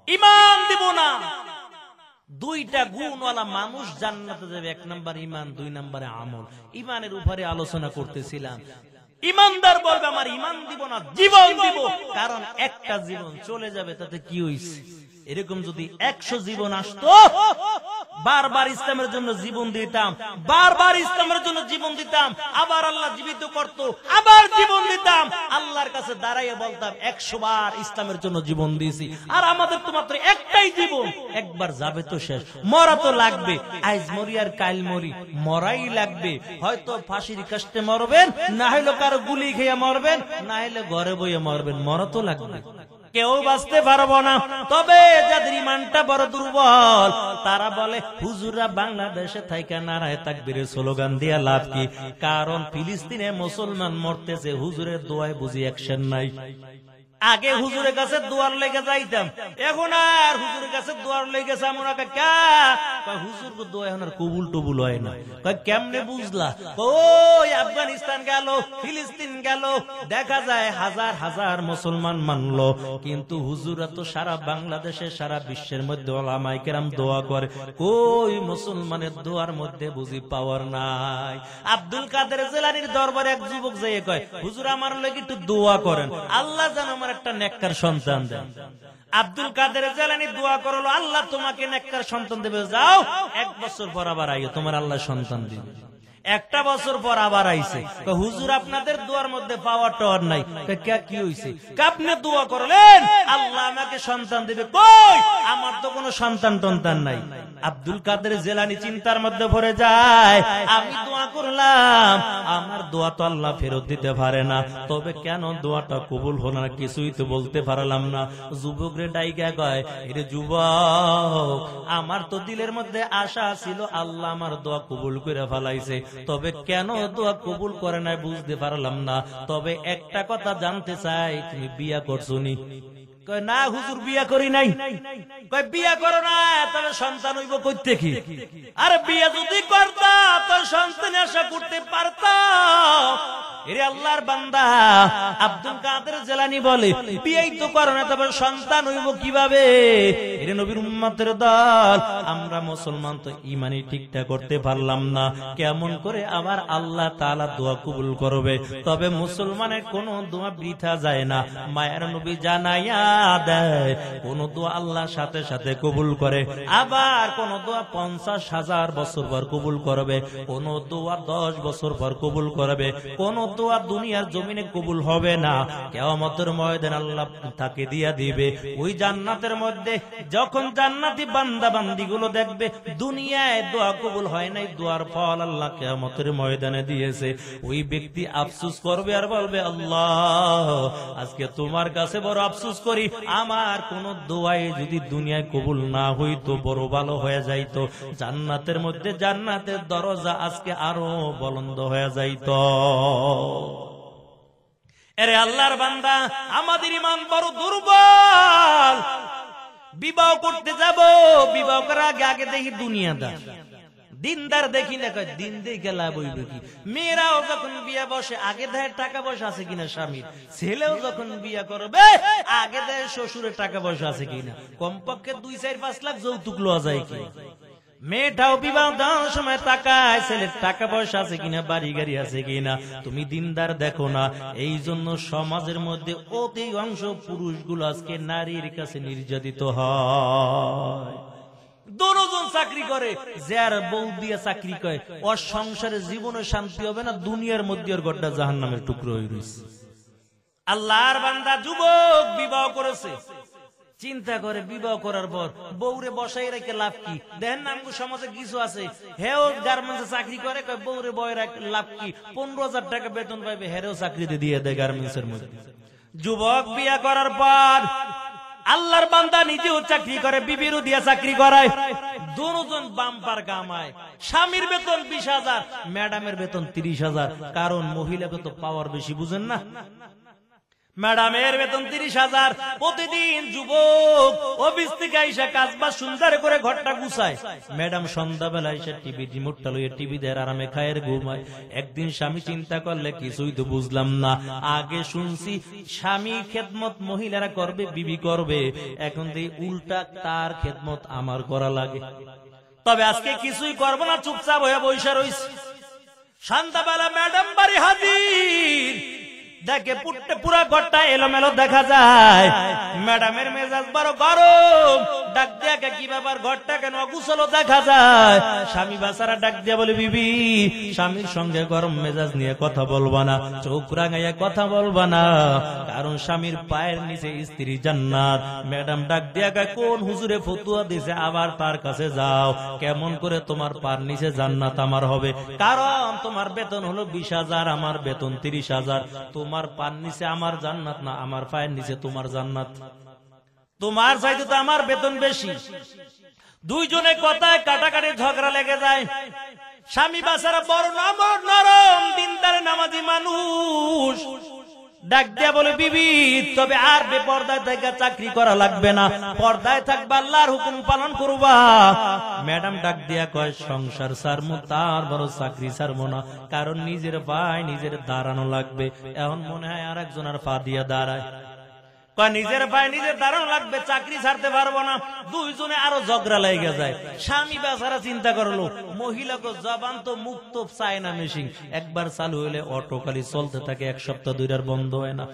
ঈমান দিব না। দুইটা গুণওয়ালা মানুষ জান্নাতে যাবে, 1 নাম্বার ঈমান, 2 নম্বরে আমল। ঈমানের উপরে আলোচনা করতেছিলাম। ঈমানদার বলবে আমার ঈমান দিব না, জীবন দিব, কারণ একটা জীবন চলে যাবে, তাতে কি হইছে? এরকম যদি 100 জীবন আসতো, বারবার ইসলামের জন্য জীবন দিতাম, বারবার ইসলামের জন্য জীবন দিতাম, আবার আল্লাহ জীবিত করত, আবার জীবন দিতাম, আল্লাহর কাছে দাঁড়াইয়া বলতাম 100 বার ইসলামের জন্য জীবন দিয়েছি। আর আমাদের তো মাত্র একটাই জীবন, একবার যাবে তো শেষ, মরা তো লাগবে। আজ মরি আর কাল মরি, মরাই লাগবে। হয়তো ফাঁসির কাস্টে মরবেন, না হইলে কারো গুলি খেয়ে মরবেন, না হইলে ঘরে বইয়ে মরবেন, মরা তো লাগবে। কেউ বাঁচতে পারবো না। তবে যাদের ইমানটা বড় দুর্বল, তারা বলে হুজুররা বাংলাদেশে থাইকা নারায়ে তাকবীরের স্লোগান দিয়া লাভ কি? কারণ ফিলিস্তিনে মুসলমান মরতেছে, হুজুরের দোয়ায় বুঝি অ্যাকশন নাই। আগে হুজুরের কাছে দোয়ার লেগে যাইতাম, এখন আর হুজুরের কাছে দোয়ার লেগে যাবো না। হুজুর দোয়া এখন আর কবুল টবুল হয় না। কেমনে বুঝলা? ওই আফগানিস্তান গেল, ফিলিস্তিন গেল, দেখা যায় হাজার হাজার মুসলমান মানলো, কিন্তু হুজুরা তো সারা বাংলাদেশে, সারা বিশ্বের মধ্যে ওলামায়ে কেরাম দোয়া করে, কই মুসলমানের দোয়ার মধ্যে বুঝি পাওয়ার নাই। আব্দুল কাদের জিলানীর দরবারে এক যুবক যেয়ে কয়, হুজুর আমার লাগি একটু দোয়া করেন, আল্লাহ যেন আমার একটা নেককার সন্তান দেন। আব্দুল কাদের জিলানী দোয়া করলো, আল্লাহ তোমাকে নেককার সন্তান দেবে, যাও 1 বছর পর আবার আইও, তোমার আল্লাহ সন্তান দিবে। 1টা বছর পর আবার আইছে, হুজুর আপনাদের দোয়ার মধ্যে পাওয়ার টাওয়ার নাই। কি হইছে? আপনি দোয়া করলেন আল্লাহ আমাকে সন্তান দিবে, কই আমার তো কোনো সন্তান টন্তান নাই। আব্দুল কাদের জিলানী চিন্তার মধ্যে পড়ে যায়, আমি দোয়া করলাম, আমার দোয়া তো আল্লাহ ফেরত দিতে পারে না, তবে কেন দোয়াটা কবুল হলো না কিছুই তো বলতে পারলাম না। যুবক রে ডাইকা কয়, এরে যুবক, আমার তো দিলের মধ্যে আশা ছিল আল্লাহ আমার দোয়া কবুল করে ফেলাইছে, তবে কেন দোয়া কবুল করে নাই বুঝতে পারলাম না। তবে একটা কথা জানতে চাই, তুমি বিয়া করছো নি? কয় না হুজুর বিয়া করি নাই। কয় বিয়া করো না, তবে সন্তান হইব কই থেকে? আরে বিয়া যদি করতা তো সন্তান আশা করতে পারতা। এরে আল্লাহর বান্দা, আব্দুল কাদের জিলানী বলে বিয়েই তো করো না, তবে সন্তান হইব কিভাবে? এরে নবীর উম্মতের দল, আমরা মুসলমান তো ঈমানই ঠিকঠাক করতে পারলাম না, কেমন করে আবার আল্লাহ তাআলা দোয়া কবুল করবে? তবে মুসলমানের কোন দোয়া বৃথা যায় না। মায়ের নবী জানাইয়া দেয়, কোন দোয়া আল্লাহর সাথে সাথে কবুল করে, আবার কোন দোয়া 50,000 বছর পর কবুল করবে, কোন দোয়া 10 বছর পর কবুল করবে, কোন দোয়া দুনিয়ার জমিনে কবুল হবে না। কিয়ামতের ময়দানে আল্লাহ তাকে দিয়া দিবে ওই জান্নাতের মধ্যে। যখন জান্নাতি বান্দা বান্দি গুলো দেখবে দুনিয়ায় দোয়া কবুল হয় নাই, দোয়ার ফল আল্লাহ কিয়ামতের ময়দানে দিয়েছে, ওই ব্যক্তি আফসোস করবে আর বলবে, আল্লাহ আজকে তোমার কাছে বড় আফসোস করি, আমার কোন দোয়াই যদি দুনিয়ায় কবুল না হইতো বড় ভালো হয়ে যাইতো, জান্নাতের মধ্যে জান্নাতের দরজা আজকে আরো বুলন্দ হয়ে যাইতো। এরে আল্লাহর বান্দা, আমাদের ঈমান বড় দুর্বল। বিবাহ করতে যাব, বিবাহ করার আগে আগে দেখি দুনিয়াদার, দিনদার দেখি না, কয় দিন দেখে লাভ হইবে কি? মেয়েরাও যখন বিয়া বসে আগে দেয় টাকা পয়সা আছে কিনা স্বামীর, ছেলেও যখন বিয়া করবে আগে দেয় শ্বশুরের টাকা পয়সা আছে কিনা, কমপক্ষে 2, 4, 5 লাখ যৌতুক লওয়া যায় কি? মেয়েটাও বিবাহ দেওয়ার সময় তাকায় ছেলের টাকা পয়সা আছে কিনা, বাড়ি গাড়ি আছে কিনা। তুমি দিনদার দেখো না, এই জন্য সমাজের মধ্যে অধিকাংশ পুরুষগুলো আজকে নারীর কাছে নির্যাতিত হয়। দুজন চাকরি করে, যার বউ দিয়ে চাকরি করে, ওর সংসারে জীবনে শান্তি হবে না, দুনিয়ার মধ্যে ওর গড্ডা জাহান্নামের টুকরো হয়ে রয়েছে। আল্লাহর বান্দা যুবক বিবাহ করেছে, চিন্তা করে বিবাহ করার পর বউরে বসাই রেখে লাভ কি? দেখেন না আমাদের সমাজে কিছু আছে, হেও গার্মেন্টসে চাকরি করে, বউরে বয়ে রাখে লাভ কি? 15,000 টাকা বেতন পাইবে, হেরেও চাকরিতে দিয়ে দেয় গার্মেন্টস এর মধ্যে। যুবক বিয়া করার পর আল্লাহর বান্দা নিজেও চাকরি করে, বিবিরও দিয়া চাকরি করায়, দুজন বাম্পার কামায়। স্বামীর বেতন 20,000, ম্যাডামের বেতন 30,000। কারণ মহিলাকে তো পাওয়ার বেশি, বুঝেন না? ম্যাডামের বেতন 30,000। প্রতিদিন যুবক অফিস থেকে এসে কাজ বাজ সুন্দর করে ঘরটা গুছায়, ম্যাডাম সন্ধ্যাবেলা এসে টিভি রিমোটটা লইয়ে টিভি দেয়, আরামে খায় আর ঘুমায়। একদিন স্বামী চিন্তা করলে কিছুই তো বুঝলাম না, আগে শুনছি স্বামী খেদমত মহিলারা করবে, বিবি করবে, এখন তো উল্টা তার খেদমত আমার করা লাগে। তবে আজকে কিছুই করব না, চুপচাপ হয়ে বসে রইছি। সন্ধ্যাবেলা ম্যাডাম বাড়ি হাজির, দেখে পুরা ঘরটা এলোমেলো দেখা যায়। ম্যাডামের মেজাজ বড় গরম, ডাক দেখে কি ব্যাপার, ঘরটা কেন অগুছালো দেখা যায়। স্বামী বাসারা ডাক দিয়ে বলে, বিবি স্বামীর সঙ্গে গরম মেজাজ নিয়ে কথা বলবা না, চোখ রাঙাইয়া কথা বলবা না, কারণ স্বামীর পায়ের নিচে স্ত্রী জান্নাত। ম্যাডাম ডাক দিয়া কোন হুজুরে ফতুয়া দিছে, আবার তার কাছে যাও, কেমন করে তোমার পায়ের নিচে জান্নাত আমার হবে? কারণ তোমার বেতন হলো 20,000, আমার বেতন 30,000। তোমার পায়ের নিচে আমার জান্নাত না, আমার পায়ের নিচে তোমার জান্নাত। তোমার চাইতে তো আমার বেতন বেশি। দুইজনে কথায় কাটাকাটি ঝগড়া লেগে যায়। স্বামী বাসারা বড় নরম দিনদার নামাজি মানুষ, ডাক দিয়া বলে, বিবি তবে আর বেপর্দায় থেকে চাকরি করা লাগবে না, পর্দায় থাকবা, আল্লাহর হুকুম পালন করবা। ম্যাডাম ডাক দিয়া কয়, সংসার ছাড়মু তার বড় চাকরি ছাড়বো না, কারণ নিজের পায়ে নিজের দাঁড়ানো লাগবে। এখন মনে হয় আর একজন আর পা দিয়া দাঁড়ায়, নিজের পায়ে নিজের দাঁড়ানো লাগবে, চাকরি ছাড়তে পারবো না। দুইজনে আরো ঝগড়া লেগে যায়। স্বামী বেচারা চিন্তা করলো, মহিলাকে জবান তো মুক্ত চায় না মেশিন, একবার চালু হইলে অটো খালি চলতে থাকে, 1 সপ্তাহ 2 আর বন্ধ হয় না।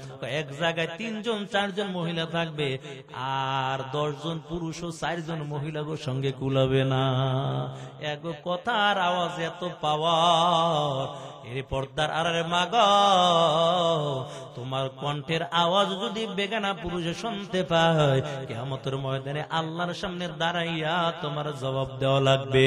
এক জায়গায় 3জন 4জন মহিলা থাকবে, আর 10 জন পুরুষ ও 4 জন মহিলাকে সঙ্গে কুলাবে না। এক কথার আওয়াজ এত পাওয়ার, এর পর্দার আড়ালে মাগ, তোমার কণ্ঠের আওয়াজ যদি বেগানা পুরুষে শুনতে পায়, কিয়ামতের ময়দানে আল্লাহর সামনে দাঁড়াইয়া তোমার জবাব দেওয়া লাগবে।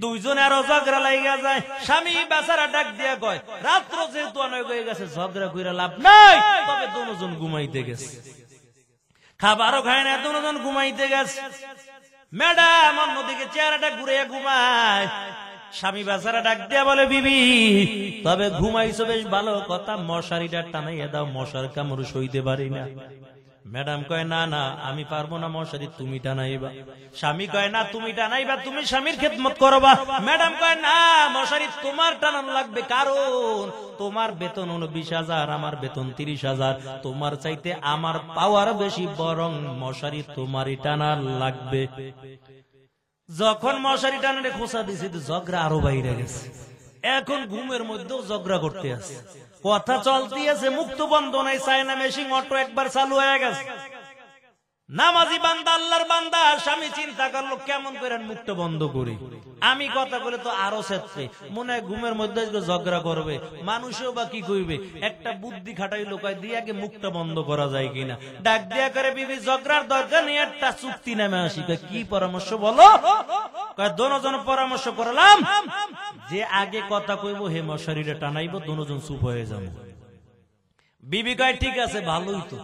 দুইজনে আরো ঝগড়া লাগিয়া যায়। স্বামী বেচারা ডাক দিয়া কয়, রাত্র যেহেতু অনেক হয়ে গেছে, ঝগড়া কইরা লাভ নাই, তবে দুজন ঘুমাইতে গেছে, খাবারও খায় না, দুজন ঘুমাইতে গেছে। ম্যাডাম অন্যদিকে চেহারাটা ঘুরে ঘুমায়। স্বামী বেচারা ডাক দিয়া বলে, বিবি তবে ঘুমাইছো বেশ ভালো কথা, মশারিটা টানাইয়া দাও, মশার কামড় সইতে পারি না। ম্যাডাম কয়, না না আমি পারবো না, মশারি তুমি টানাইবা। স্বামী কয়, না তুমি টানাইবা, তুমি স্বামীর খেদমত করবা। ম্যাডাম কয়, না মশারি তোমার টানানো লাগবে, কারণ তোমার বেতন হলো 20,000, আমার বেতন 30,000, তোমার চাইতে আমার পাওয়ার বেশি, বরং মশারি তোমারই টানার লাগবে। যখন মশারি টানারে খোঁচা দিছি, ঝগড়া আরো বাইরে গেছে। এখন ঘুমের মধ্যেও ঝগড়া করতে আছে, কথা চলতে আছে, মুক্ত বন্ধ নাই, চায়না মেশিন অটো একবার চালু হয়ে গেছে। নামাজি বান্দা, আল্লাহর বান্দা, স্বামী চিন্তা করলো কেমন করে মুক্ত বন্ধ করি। আমি কথা বলে তো আরো সেচ্ছে, মনে হয় ঘুমের মধ্যে ঝগড়া করবে, মানুষও বা কি কইবে। একটা বুদ্ধি খাটাই লোকায় দিয়ে আগে মুখটা বন্ধ করা যায় কিনা। ডাক দিয়া করে, বিবি ঝগড়ার দরকার নেই, একটা চুক্তি নামে আসি। কি পরামর্শ বলো? দুজন পরামর্শ করলাম, যে আগে কথা কইব হে মশারিটা টানাইব, দুজন চুপ হয়ে যাবো। বিবি কয়, ঠিক আছে ভালোই তো।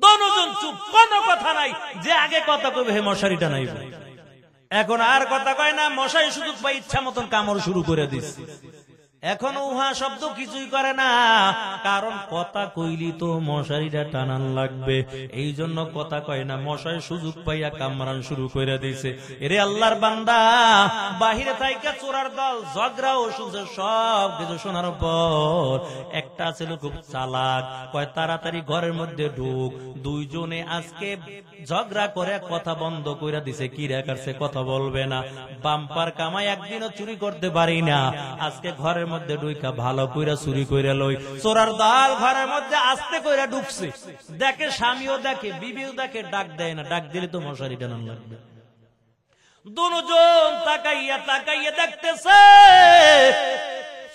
দুজন চুপ, কোনো কথা নাই। যে আগে কথা কইবে হে মশারিটা নাইব, এখন আর কথা কয় না, মশারি সুযোগ পাই ইচ্ছা মতন কামড় শুরু করে দিচ্ছে। এখনো উহা শব্দ কিছুই করে না, কারণ কথা কইলি তো মশারিটা টানান লাগবে, এই জন্য কথা কয় না। মশাই সুযোগ পাইয়া কামড়ান শুরু করে দিছে। এরে আল্লাহর বান্দা, বাহিরে থাইকা চোরার দল ঝগড়া ও শুনছে, সব কিছু শোনার পর একটা ছিল খুব চালাক, কয় তাড়াতাড়ি ঘরের মধ্যে ঢুক। দুইজনে আজকে ঝগড়া করে কথা বন্ধ করে দিছে, কি রেখারছে কথা বলবে না। বাম্পার কামাই একদিনও চুরি করতে পারি না, আজকে ঘরের মধ্যে ঢুইকা ভালো কইরা চুরি কইরা লই। চোরার দল ঘরের মধ্যে আস্তে কইরা ঢুকছে, দেখে স্বামীও দেখে বিবিও দেখে, ডাক দেয় না, ডাক দিলে তো মশারি টানান লাগবে। দুজন তাকাইয়া তাকাইয়া দেখতেছে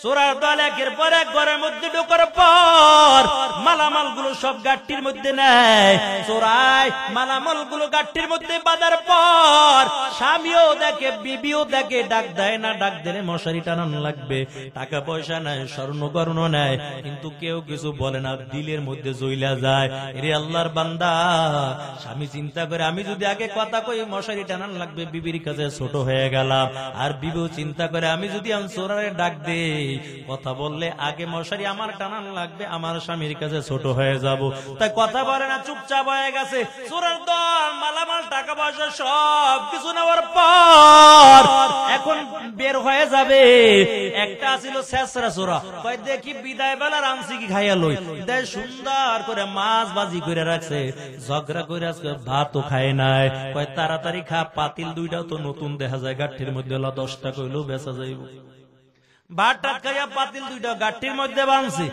চোরার দল একের পর এক ঘরের মধ্যে ঢোকার পর মালামাল গুলো সব গাট্টির মধ্যে নেয়। চোরাই মালামাল গুলো গাট্টির মধ্যে বাঁধার পর স্বামীও দেখে বিবিও দেখে, ডাক দেয় না, ডাক দিলে মশারি টানানো লাগবে। টাকা পয়সা নাই, স্বর্ণ গহনা নেয়, কিন্তু কেউ কিছু বলে না, দিলের মধ্যে জ্বইলা যায়। এরে আল্লাহর বান্দা, স্বামী চিন্তা করে আমি যদি আগে কথা কই মশারি টানান লাগবে, বিবির কাছে ছোট হয়ে গেলাম। আর বিবিও চিন্তা করে আমি যদি চোরারে ডাক দেই, কথা বললে আগে মশারি আমার টানান লাগবে, আমার স্বামীর কাছে ছোট হয়ে যাব। তাই কথা বলে না, চুপচাপ হয়ে গেছে। চোরার দল মালামাল টাকা পয়সা সব কিছু নেওয়ার পর এখন বের হয়ে যাবে। একটা ছিল শেষরা চোরা, কয় দেখি বিদায় বেলা রামসি কি খাইয়া লই, দেয় সুন্দর করে মাছ ভাজি করে রাখছে। ঝগড়া করে আজকে ভাতও খায় নাই, কয় তাড়াতাড়ি খা, পাতিল দুইটাও তো নতুন দেখা যায়, গাঠির মধ্যে 10 টাকা হইলেও বেচা যাইব। ভাত টাত খাইয়া পাতিল দুইটা গাঠির মধ্যে বাঁধছে।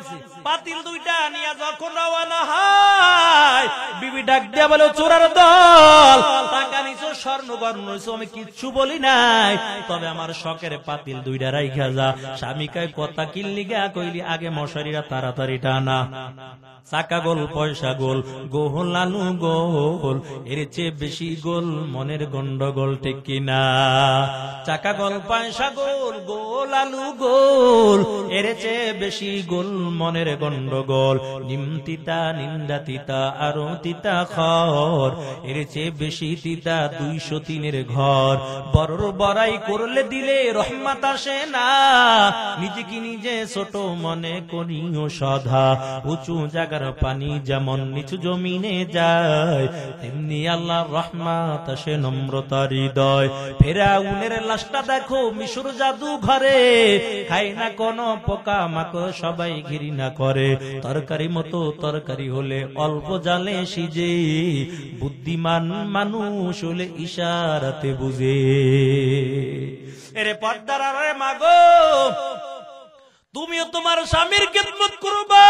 পাতিল দুইটা নিয়ে যখন রওনা হয়, বিবি ডাক দিয়া বলে, চোরার দল টাকা নিছো, স্বর্ণ গহনা নিছো, আমি কিচ্ছু বলি নাই, তবে আমার শখের পাতিল দুইটা রাইখা যা। স্বামী কয় কথা কিনলি গা, কইলি আগে মশারিরা তাড়াতাড়ি টানা। চাকা গোল পয়সা গোল, গোল আলু গোল, এর চেয়ে বেশি গোল মনের গন্ডগোল, ঠিক কিনা? চাকা গোল পয়সা গোল, গোল আলু গোল, এর চেয়ে বেশি গোল মনের গন্ডগোল। নিম তিতা নিন্দা তিতা আরো তিতা খর, এর চেয়ে বেশি তিতা 203-এর ঘর। বড়র বড়াই করলে দিলে রহমত আসে না, নিজেকে নিজে ছোট মনে করিও সদা। উঁচু জায়গার পানি যেমন নিচু জমিনে যায়, তেমনি আল্লাহর রহমত আসে নম্রতার হৃদয়। ফেরাউনের লাশটা দেখো মিশর জাদু ঘরে, খায় না কোনো পোকা মাকড়, সবাই ঘৃণা করে। তরকারি মতো তরকারি হলে অল্প জালে সিজে, বুদ্ধিমান মানুষ হলে ইশারাতে বুঝে। এরে পর্দার আরে মাগো, তুমিও তোমার স্বামীর খেদমত করবা।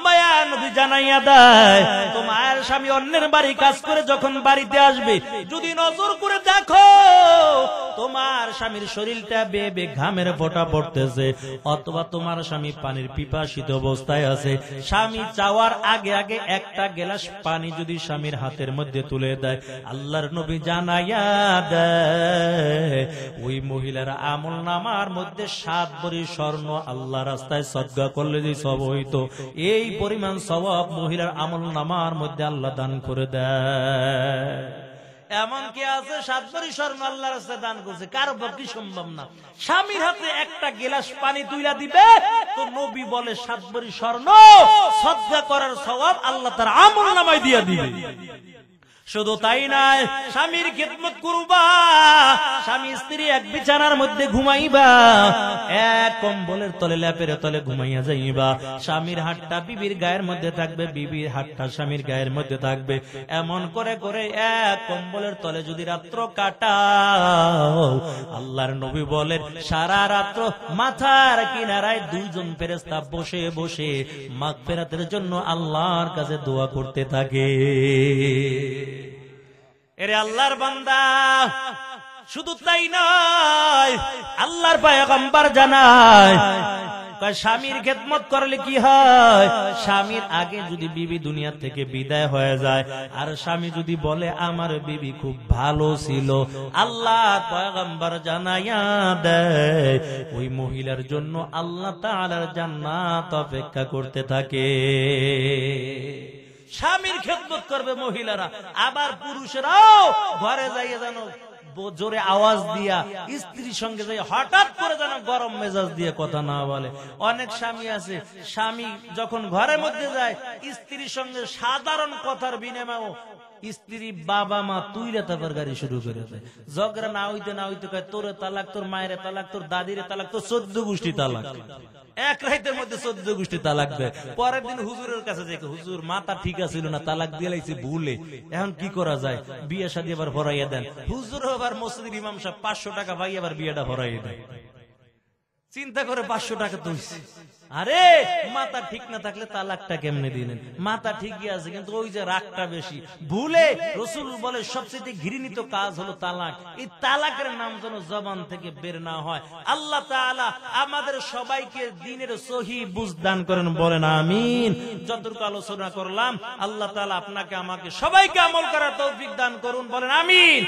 মায়া নবী জানাইয়া দেয়, তোমার স্বামী অন্যের বাড়ি কাজ করে যখন বাড়িতে আসবে, যদি নজর করে দেখো তোমার স্বামীর শরীরটা বেয়ে ঘামের ফোঁটা পড়তেছে, অথবা তোমার স্বামী পানির পিপাসিত অবস্থায় আছে, স্বামী চাওয়ার আগে আগে একটা গ্লাস পানি যদি স্বামীর হাতের মধ্যে তুলে দেয়, আল্লাহর নবী জানাইয়া দেয় ওই মহিলার আমল নামার মধ্যে 7 ভরি স্বর্ণ আল্লাহ রাস্তায় সদকা করলে যে সব হইতো, এই পরিমাণ সওয়াব মহিলার আমল নামার মধ্যে আল্লাহ দান করে দেয়। এমন কি আছে 7 ভরি স্বর্ণ আল্লাহ রাস্তায় দান করছে? কারো পক্ষে সম্ভব না। স্বামীর হাতে একটা গ্লাস পানি তুইলা দিবে, তো নবী বলে 7 ভরি স্বর্ণ সদকা করার সওয়াব আল্লাহ তার আমল নামায় দিয়া দিবে। শুধু তাই নয়, স্বামীর খেদমত করবা, স্বামী স্ত্রী এক বিছানার মধ্যে ঘুমাইবা, এক কম্বলের তলে ল্যাপের তলে ঘুমাইয়া যাইবা। স্বামীর হাতটা বিবির গায়ের মধ্যে থাকবে, বিবির হাতটা স্বামীর গায়ের মধ্যে থাকবে। এমন করে করে এক কম্বলের তলে যদি রাত্র কাটাও, আল্লাহর নবী বলেন সারা রাত্র মাথার কিনারায় 2 জন ফেরেশতা বসে বসে মাগফিরাতের জন্য আল্লাহর কাছে দোয়া করতে থাকে। এরে আল্লাহর বান্দা, শুধু তাই নয়, আল্লাহর পয়গম্বর জানায় স্বামীর খেদমত করলে কি হয়। স্বামীর আগে যদি বিবি দুনিয়া থেকে বিদায় হয়ে যায়, আর স্বামী যদি বলে আমার বিবি খুব ভালো ছিল, আল্লাহর পয়গম্বর জানাইয়া দেয় ওই মহিলার জন্য আল্লাহ তাআলার জান্নাত অপেক্ষা করতে থাকে। স্বামীর খেদমত করবে মহিলারা, আবার পুরুষেরাও ঘরে যাইয়া জানো জোরে আওয়াজ দিয়া স্ত্রীর সঙ্গে যাই হঠাৎ করে যেন গরম মেজাজ দিয়ে কথা না বলে। অনেক স্বামী আছে, স্বামী যখন ঘরের মধ্যে যায় স্ত্রীর সঙ্গে সাধারণ কথার বিনিময়ে স্ত্রী বাবা মা তুইলে তারপর গাড়ি শুরু করে দেয়। ঝগড়া না হইতে কয় তোরে তালাক, তোর মায়ের তালাক, তোর দাদিরে তালাক, তোর 14 গোষ্ঠী তালাক। এক রাতের মধ্যে 14 গোষ্ঠী তালাক দেয়। পরের দিন হুজুরের কাছে যাই, হুজুর মাথা ঠিক আছিল না, তালাক দিয়ে লাইছে ভুলে, এখন কি করা যায়? বিয়ে শাদী আবার ভরাইয়া দেন। হুজুর আবার মসজিদের ইমাম সাহেব 500 টাকা পাই আবার বিয়েটা ভরাইয়া দেয়। চিন্তা করে 500 টাকা তুলছে। আরে মাথা ঠিক না থাকলে তালাকটা কেমনে দিলেন? মাথা ঠিকই আছে, কিন্তু ওই যে রাগটা বেশি। ভুলে রাসূল বলে সবচেয়ে ঘৃণিত কাজ হলো তালাক। এই তালাকের নাম যেন জবান থেকে বের না হয়। আল্লাহ তাআলা আমাদের সবাইকে দ্বীনের সহি বুঝ দান করেন, বলেন আমিন। যতটুকু আলোচনা করলাম আল্লাহ তাআলা আপনাকে আমাকে সবাইকে আমল করার তৌফিক দান করুন, বলেন আমিন।